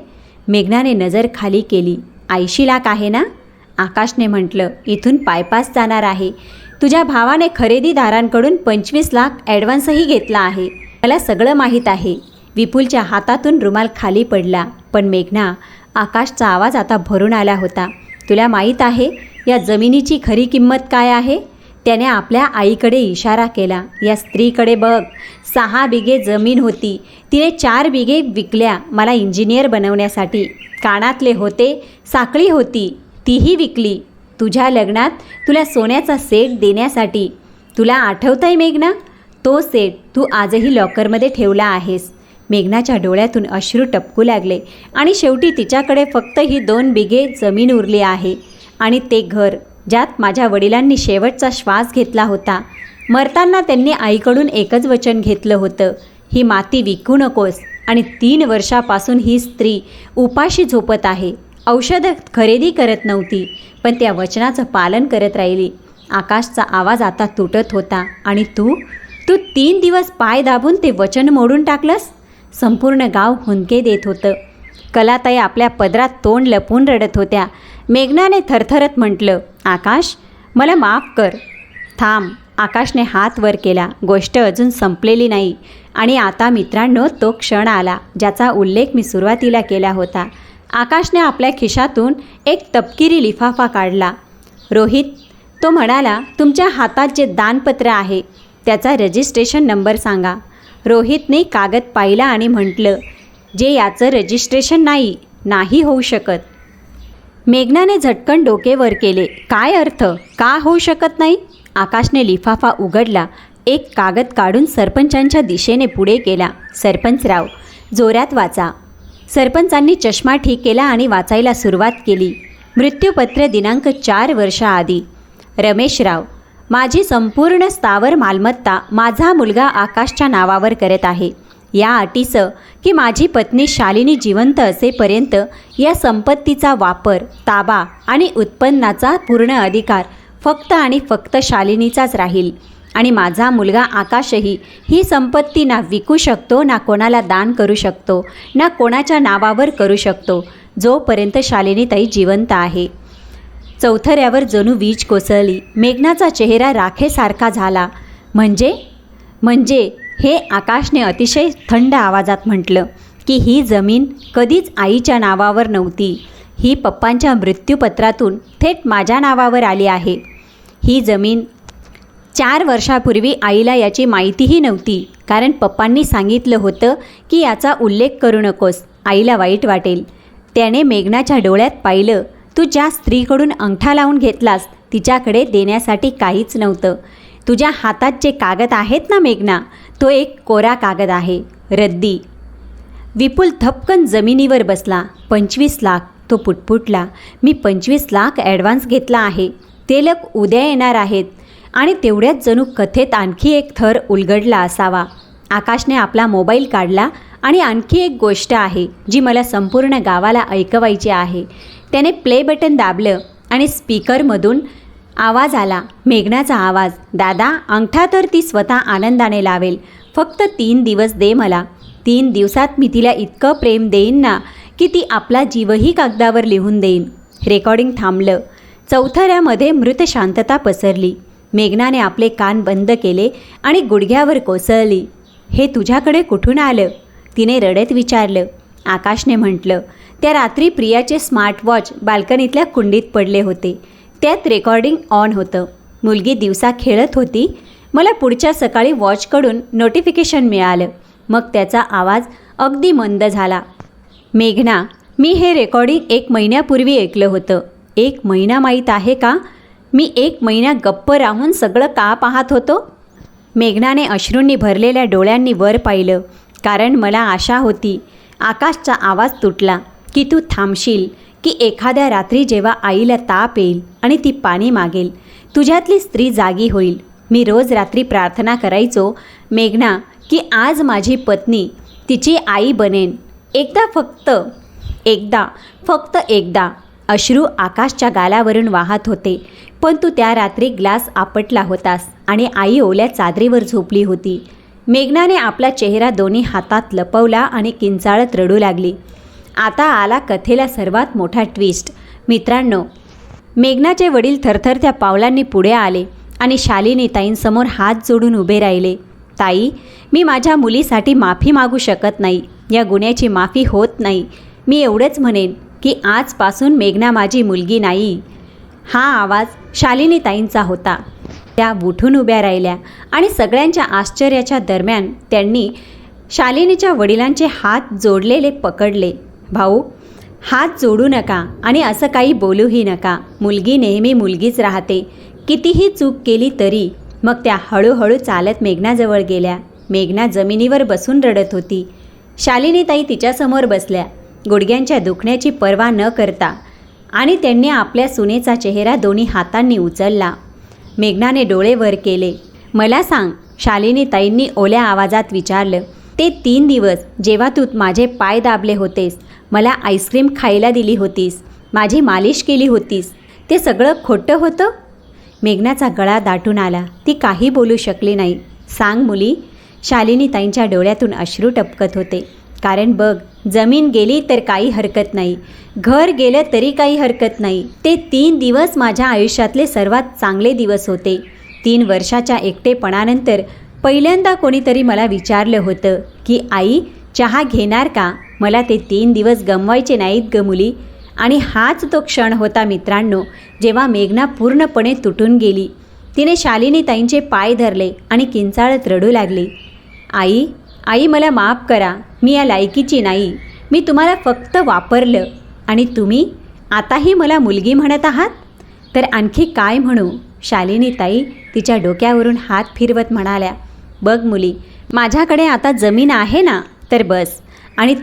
मेघनाने नजर खाली केली. 80 लाख आहे ना? आकाशने म्हटलं, इथून बायपास जाणार आहे. तुझ्या भावाने खरेदीदारांकडून 25 लाख ॲडव्हान्सही घेतला आहे. मला सगळं माहीत आहे. विपुलच्या हातातून रुमाल खाली पडला. पण मेघना, आकाशचा आवाज आता भरून आला होता. तुला माहीत आहे या जमिनीची खरी किंमत काय आहे? त्याने आपल्या आईकडे इशारा केला. या स्त्रीकडे बघ. 6 बिघे जमीन होती. तिने 4 बिघे विकल्या मला इंजिनियर बनवण्यासाठी. कानातले होते, साखळी होती, तीही विकली. तुझ्या लग्नात तुला सोन्याचा सेट देण्यासाठी. तुला आठवतंय मेघना? तो सेट तू आजही लॉकरमध्ये ठेवला आहेस. मेघनाच्या डोळ्यातून अश्रू टपकू लागले. आणि शेवटी तिच्याकडे फक्त ही 2 बिघे जमीन उरली आहे आणि ते घर ज्यात माझ्या वडिलांनी शेवटचा श्वास घेतला होता. मरताना त्यांनी आईकडून एकच वचन घेतलं होतं, ही माती विकू नकोस. आणि 3 वर्षापासून ही स्त्री उपाशी झोपत आहे. औषधं खरेदी करत नव्हती, पण त्या वचनाचं पालन करत राहिली. आकाशचा आवाज आता तुटत होता. आणि तू 3 दिवस पाय दाबून ते वचन मोडून टाकलंस? संपूर्ण गाव हुंदके देत होतं. कलाताई आपल्या पदरात तोंड लपवून रडत होत्या. मेघनाने थरथरत म्हटलं, आकाश, मला माफ कर. थांब. आकाशने हात वर केला. गोष्ट अजून संपलेली नाही. आणि आता मित्रांनो, तो क्षण आला ज्याचा उल्लेख मी सुरुवातीला केला होता. आकाशने आपल्या खिशातून एक तपकिरी लिफाफा काढला. रोहित, तो म्हणाला, तुमच्या हातात जे दानपत्र आहे त्याचा रजिस्ट्रेशन नंबर सांगा. रोहितने कागद पाहिला आणि म्हटलं, जे याचं रजिस्ट्रेशन नाही होऊ शकत. मेघनाने झटकन डोके वर केले. काय अर्थ? का होऊ शकत नाही? आकाशने लिफाफा उघडला. एक कागद काढून सरपंचांच्या दिशेने पुढे केला. सरपंचराव, जोरात वाचा. सरपंचांनी चष्मा ठीक केला आणि वाचायला सुरुवात केली. मृत्यूपत्र दिनांक 4 वर्षाआधी. रमेशराव, माझी संपूर्ण स्थावर मालमत्ता माझा मुलगा आकाशच्या नावावर करत आहे. या अटीचं की माझी पत्नी शालिनी जिवंत असेपर्यंत या संपत्तीचा वापर, ताबा आणि उत्पन्नाचा पूर्ण अधिकार फक्त आणि फक्त शालिनीचाच राहील. आणि माझा मुलगा आकाशही ही संपत्ती ना विकू शकतो, ना कोणाला दान करू शकतो, ना कोणाच्या नावावर करू शकतो, जोपर्यंत शालिनीताई जिवंत आहे. चौथऱ्यावर जणू वीज कोसळली. मेघनाचा चेहरा राखेसारखा झाला. म्हणजे हे आकाशने अतिशय थंड आवाजात म्हटलं की ही जमीन कधीच आईच्या नावावर नव्हती. ही पप्पांच्या मृत्यूपत्रातून थेट माझ्या नावावर आली आहे. ही जमीन 4 वर्षापूर्वी आईला याची माहितीही नव्हती, कारण पप्पांनी सांगितलं होतं की याचा उल्लेख करू नकोस, आईला वाईट वाटेल. त्याने मेघनाच्या डोळ्यात पाहिलं. तू ज्या स्त्रीकडून अंगठा लावून घेतलास तिच्याकडे देण्यासाठी काहीच नव्हतं. तुझ्या हातात जे कागद आहेत ना मेघना, तो एक कोरा कागद आहे, रद्दी. विपुल थपकन जमिनीवर बसला. 25 लाख. तो पुटपुटला. मी 25 लाख ॲडव्हान्स घेतला आहे. ते लोक उद्या येणार आहेत. आणि तेवढ्यात जणू कथेत आणखी एक थर उलगडला असावा. आकाशने आपला मोबाईल काढला आणि आणखी एक गोष्ट आहे जी मला संपूर्ण गावाला ऐकवायची आहे. त्याने प्ले बटन दाबलं आणि स्पीकरमधून आवाज आला, मेघनाचा आवाज. दादा, अंगठा तर ती स्वतः आनंदाने लावेल. फक्त 3 दिवस दे मला. 3 दिवसात मी तिला इतकं प्रेम देईन ना की ती आपला जीवही कागदावर लिहून देईन. रेकॉर्डिंग थांबलं. चौथऱ्यामध्ये मृत शांतता पसरली. मेघनाने आपले कान बंद केले आणि गुडघ्यावर कोसळली. हे तुझ्याकडे कुठून आलं? तिने रडत विचारलं. आकाशने म्हटलं, त्या रात्री प्रियाचे स्मार्टवॉच बाल्कनीतल्या कुंडीत पडले होते. त्यात रेकॉर्डिंग ऑन होतं. मुलगी दिवसा खेळत होती. मला पुढच्या सकाळी वॉचकडून नोटिफिकेशन मिळालं. मग त्याचा आवाज अगदी मंद झाला. मेघना, मी हे रेकॉर्डिंग 1 महिन्यापूर्वी ऐकलं होतं. 1 महिना माहीत आहे का? मी 1 महिना गप्प राहून सगळं का पाहत होतो? मेघनाने अश्रूंनी भरलेल्या डोळ्यांनी वर पाहिलं. कारण मला आशा होती. आकाशचा आवाज तुटला की तू थांबशील, की एखाद्या रात्री जेव्हा आईला ताप येईल आणि ती पाणी मागेल, तुझ्यातली स्त्री जागी होईल. मी रोज रात्री प्रार्थना करायचो, मेघना, की आज माझी पत्नी तिची आई बनेन. फक्त एकदा. अश्रू आकाशच्या गालावरून वाहत होते. पण तू त्या रात्री ग्लास आपटला होतास आणि आई ओल्या चादरीवर झोपली होती. मेघनाने आपला चेहरा दोन्ही हातात लपवला आणि किंचाळत रडू लागली. आता आला कथेला सर्वात मोठा ट्विस्ट. मित्रांनो, मेघनाचे वडील थरथरत्या पावलांनी पुढे आले आणि शालिनी ताईंसमोर हात जोडून उभे राहिले. ताई, मी माझ्या मुलीसाठी माफी मागू शकत नाही. या गुन्ह्याची माफी होत नाही. मी एवढंच म्हणेन की आजपासून मेघना माझी मुलगी नाही. हा आवाज शालिनी ताईंचा होता. त्या उठून उभ्या राहिल्या आणि सगळ्यांच्या आश्चर्याच्या दरम्यान त्यांनी शालिनीच्या वडिलांचे हात जोडलेले पकडले. भाऊ, हात जोडू नका आणि असं काही बोलूही नका. मुलगी नेहमी मुलगीच राहते, कितीही चूक केली तरी. मग त्या हळूहळू चालत मेघनाजवळ गेल्या. मेघना जमिनीवर बसून रडत होती. शालिनीताई तिच्यासमोर बसल्या, गुडघ्यांच्या दुखण्याची पर्वा न करता. आणि त्यांनी आपल्या सुनेचा चेहरा दोन्ही हातांनी उचलला. मेघनाने डोळे वर केले. मला सांग, शालिनीताईंनी ओल्या आवाजात विचारलं, ते 3 दिवस जेव्हा तू माझे पाय दाबले होतेस, मला आईस्क्रीम खायला दिली होतीस, माझी मालिश केली होतीस, ते सगळं खोटं होतं? मेघनाचा गळा दाटून आला. ती काही बोलू शकली नाही. सांग मुली. शालिनीताईंच्या डोळ्यातून अश्रू टपकत होते. कारण बघ, जमीन गेली तर काही हरकत नाही, घर गेलं तरी काही हरकत नाही. ते 3 दिवस माझ्या आयुष्यातले सर्वात चांगले दिवस होते. 3 वर्षाच्या एकटेपणानंतर पहिल्यांदा कोणीतरी मला विचारलं होतं की आई, चहा घेणार का? मला ते 3 दिवस गमवायचे नाहीत ग मुली. आणि हाच तो क्षण होता मित्रांनो, जेव्हा मेघना पूर्णपणे तुटून गेली. तिने शालिनीताईंचे पाय धरले आणि किंचाळत रडू लागली. आई, मला माफ करा. मी या लायकीची नाही. मी तुम्हाला फक्त वापरलं आणि तुम्ही आताही मला मुलगी म्हणत आहात. तर आणखी काय म्हणू? शालिनीताई तिच्या डोक्यावरून हात फिरवत म्हणाल्या, बघ मुली, माझ्याकडे आता जमीन आहे ना, तर बस. आणि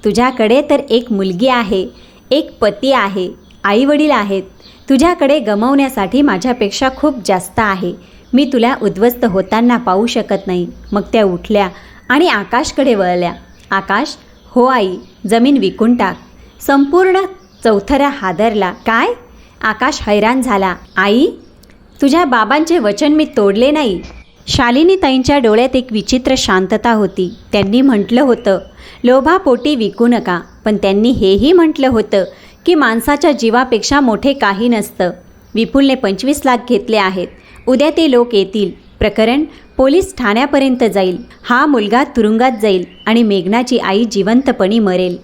तुझ्याकडे तर एक मुलगी आहे, एक पती आहे, आईवडील आहेत. तुझ्याकडे गमावण्यासाठी माझ्यापेक्षा खूप जास्त आहे. मी तुला उद्ध्वस्त होताना पाहू शकत नाही. मग त्या उठल्या आणि आकाशकडे वळल्या. आकाश, हो आई, जमीन विकून टाक. संपूर्ण चौथरा हादरला. काय? आकाश हैराण झाला. आई, तुझ्या बाबांचे वचन मी तोडले नाही. शालिनीताईंच्या डोळ्यात एक विचित्र शांतता होती. त्यांनी म्हटलं होतं, लोभापोटी विकू नका, पण त्यांनी हेही म्हटलं होतं की माणसाच्या जीवापेक्षा मोठे काही नसतं. विपुलने 25 लाख घेतले आहेत. उद्या ते लोक येतील. प्रकरण पोलीस ठाण्यापर्यंत जाईल. हा मुलगा तुरुंगात जाईल आणि मेघनाची आई जिवंतपणी मरेल.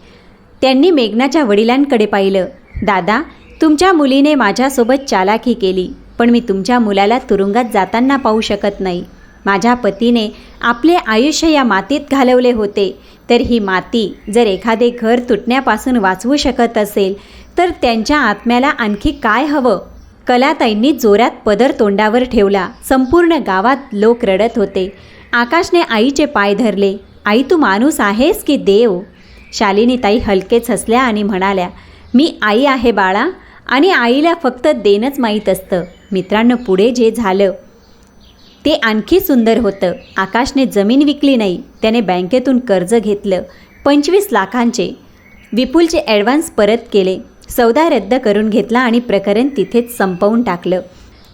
त्यांनी मेघनाच्या वडिलांकडे पाहिलं. दादा, तुमच्या मुलीने माझ्यासोबत चालाकी केली, पण मी तुमच्या मुलाला तुरुंगात जाताना पाहू शकत नाही. माझ्या पतीने आपले आयुष्य या मातीत घालवले होते, तर ही माती जर एखादे घर तुटण्यापासून वाचवू शकत असेल तर त्यांच्या आत्म्याला आणखी काय हवं. कलाताईंनी जोरात पदर तोंडावर ठेवला. संपूर्ण गावात लोक रडत होते. आकाशने आईचे पाय धरले. आई, तू माणूस आहेस की देव? शालिनीताई हलकेच हसल्या आणि म्हणाल्या, मी आई आहे बाळा, आणि आईला फक्त देणंच माहीत असतं. मित्रांनो, पुढे जे झालं ते आणखी सुंदर होतं. आकाशने जमीन विकली नाही. त्याने बँकेतून कर्ज घेतलं 25 लाखांचे. विपुलचे ॲडव्हान्स परत केले. सौदा रद्द करून घेतला आणि प्रकरण तिथेच संपवून टाकलं.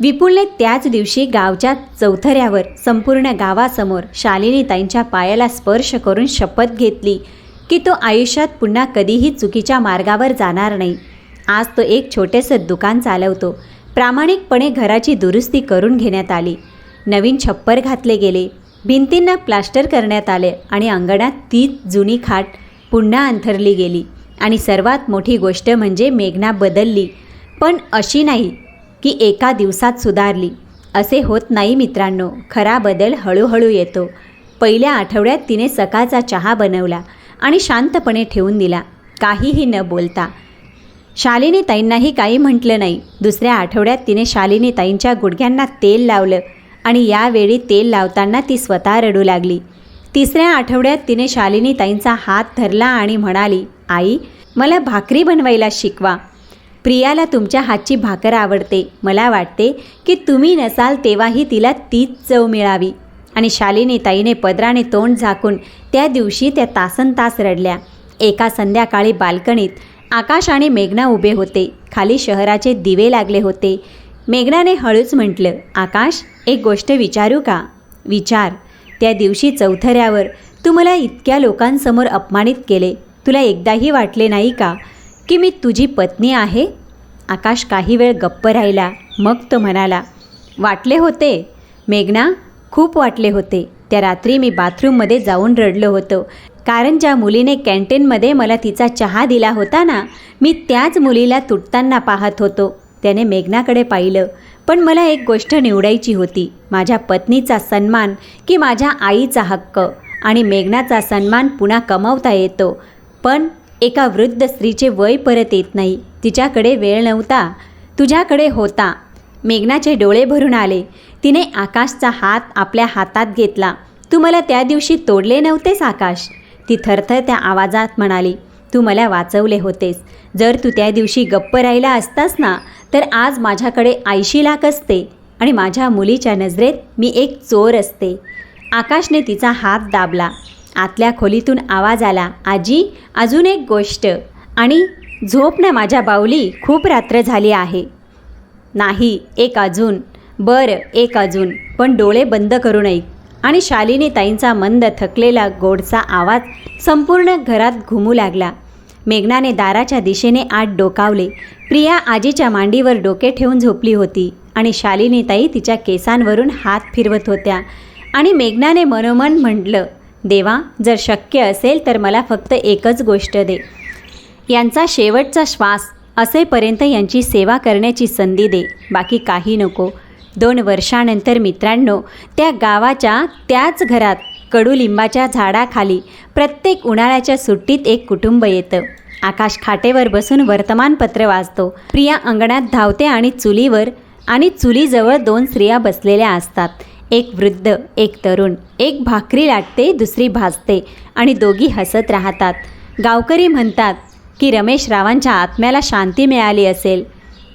विपुलने त्याच दिवशी गावच्या चौथऱ्यावर संपूर्ण गावासमोर शालिनीताईंच्या पायाला स्पर्श करून शपथ घेतली की तो आयुष्यात पुन्हा कधीही चुकीच्या मार्गावर जाणार नाही. आज तो एक छोटेसं दुकान चालवतो. प्रामाणिकपणे घराची दुरुस्ती करून घेण्यात आली. नवीन छप्पर घातले गेले. भिंतींना प्लास्टर करण्यात आले आणि अंगणात ती जुनी खाट पुन्हा अंथरली गेली. आणि सर्वात मोठी गोष्ट म्हणजे मेघना बदलली, पण अशी नाही की एका दिवसात सुधारली. असे होत नाही मित्रांनो. खरा बदल हळूहळू येतो. पहिल्या आठवड्यात तिने सकाळचा चहा बनवला आणि शांतपणे ठेवून दिला, काहीही न बोलता. शालिनीताईंनाही काही म्हटलं नाही. दुसऱ्या आठवड्यात तिने शालिनीताईंच्या गुडघ्यांना तेल लावलं आणि यावेळी तेल लावताना ती स्वतः रडू लागली. तिसऱ्या आठवड्यात तिने शालिनीताईंचा हात धरला आणि म्हणाली, आई, मला भाकरी बनवायला शिकवा. प्रियाला तुमच्या हातची भाकर आवडते. मला वाटते की तुम्ही नसाल तेव्हाही तिला तीच चव मिळावी. आणि शालिनीताईने पदराने तोंड झाकून त्या दिवशी त्या तासनतास रडल्या. एका संध्याकाळी बाल्कनीत आकाश आणि मेघना उभे होते. खाली शहराचे दिवे लागले होते. मेघनाने हळूच म्हटलं, आकाश, एक गोष्ट विचारू का? विचार. त्या दिवशी चौथऱ्यावर तू मला इतक्या लोकांसमोर अपमानित केले. तुला एकदाही वाटले नाही का की मी तुझी पत्नी आहे? आकाश काही वेळ गप्प राहिला. मग तो म्हणाला, वाटले होते मेघना, खूप वाटले होते. त्या रात्री मी बाथरूममध्ये जाऊन रडलो होतो, कारण ज्या मुलीने कॅन्टीनमध्ये मला तिचा चहा दिला होता ना, मी त्याच मुलीला तुटताना पाहत होतो. त्याने मेघनाकडे पाहिलं. पण मला एक गोष्ट निवडायची होती, माझ्या पत्नीचा सन्मान की माझ्या आईचा हक्क. आणि मेघनाचा सन्मान पुन्हा कमावता येतो, पण एका वृद्ध स्त्रीचे वय परत येत नाही. तिच्याकडे वेळ नव्हता, तुझ्याकडे होता. मेघनाचे डोळे भरून आले. तिने आकाशचा हात आपल्या हातात घेतला. तू मला त्या दिवशी तोडले नव्हतेस आकाश? ती थरथरत्या आवाजात म्हणाली, तू मला वाचवले होतेस. जर तू त्या दिवशी गप्प राहिला असतास ना, तर आज माझ्याकडे 80 लाख असते आणि माझ्या मुलीच्या नजरेत मी एक चोर असते. आकाशने तिचा हात दाबला. आतल्या खोलीतून आवाज आला, आजी, अजून एक गोष्ट. आणि झोप ना माझ्या बावली, खूप रात्र झाली आहे. नाही, एक अजून. बरं, एक अजून, पण डोळे बंद करू नये. आणि शालिनीताईंचा मंद थकलेला गोडसा आवाज संपूर्ण घरात घुमू लागला. मेघनाने दाराच्या दिशेने आत डोकावले. प्रिया आजीच्या मांडीवर डोके ठेवून झोपली होती आणि शालिनीताई तिच्या केसांवरून हात फिरवत होत्या. आणि मेघनाने मनोमन म्हटलं, देवा, जर शक्य असेल तर मला फक्त एकच गोष्ट दे. यांचा शेवटचा श्वास असेपर्यंत यांची सेवा करण्याची संधी दे, बाकी काही नको. 2 वर्षानंतर मित्रांनो, त्या गावाच्या त्याच घरात कडुलिंबाच्या झाडाखाली प्रत्येक उन्हाळ्याच्या सुट्टीत एक कुटुंब येतं. आकाश खाटेवर बसून वर्तमानपत्र वाचतो. प्रिया अंगणात धावते आणि चुलीजवळ 2 स्त्रिया बसलेल्या असतात. एक वृद्ध, एक तरुण. एक भाकरी लाटते, दुसरी भाजते आणि दोघी हसत राहतात. गावकरी म्हणतात की रमेश रावांच्या आत्म्याला शांती मिळाली असेल,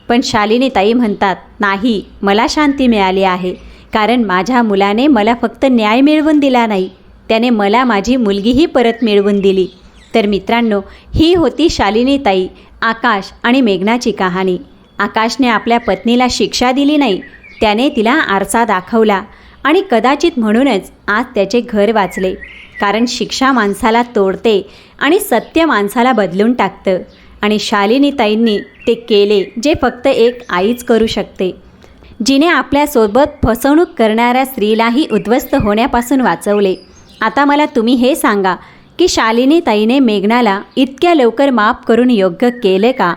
पण शालिनीताई म्हणतात, नाही, मला शांती मिळाली आहे, कारण माझ्या मुलाने मला फक्त न्याय मिळवून दिला नाही, त्याने मला माझी मुलगीही परत मिळवून दिली. तर मित्रांनो, ही होती शालिनीताई, आकाश आणि मेघनाची कहाणी. आकाशने आपल्या पत्नीला शिक्षा दिली नाही, त्याने तिला आरसा दाखवला आणि कदाचित म्हणूनच आज त्याचे घर वाचले. कारण शिक्षा माणसाला तोडते आणि सत्य माणसाला बदलून टाकतं. आणि शालिनीताईंनी ते केले जे फक्त एक आईच करू शकते, जिने आपल्यासोबत फसवणूक करणाऱ्या स्त्रीलाही उद्ध्वस्त होण्यापासून वाचवले. आता मला तुम्ही हे सांगा की शालिनीताईने मेघनाला इतक्या लवकर माफ करून योग्य केले का,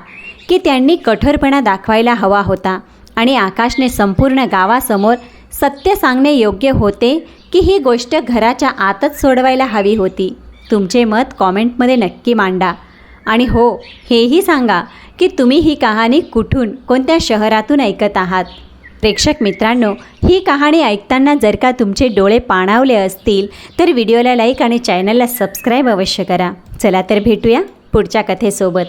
की त्यांनी कठोरपणा दाखवायला हवा होता आणि आकाशने संपूर्ण गावासमोर सत्य सांगणे योग्य होते, की ही गोष्ट घराच्या आतच सोडवायला हवी होती? तुमचे मत कॉमेंटमध्ये नक्की मांडा. आणि हो, हेही सांगा की तुम्ही ही कहाणी कुठून, कोणत्या शहरातून ऐकत आहात. प्रेक्षक मित्रांनो, ही कहाणी ऐकताना जर का तुमचे डोळे पाणावले असतील तर व्हिडिओला लाईक आणि चॅनलला सबस्क्राईब अवश्य करा. चला तर भेटूया पुढच्या कथेसोबत.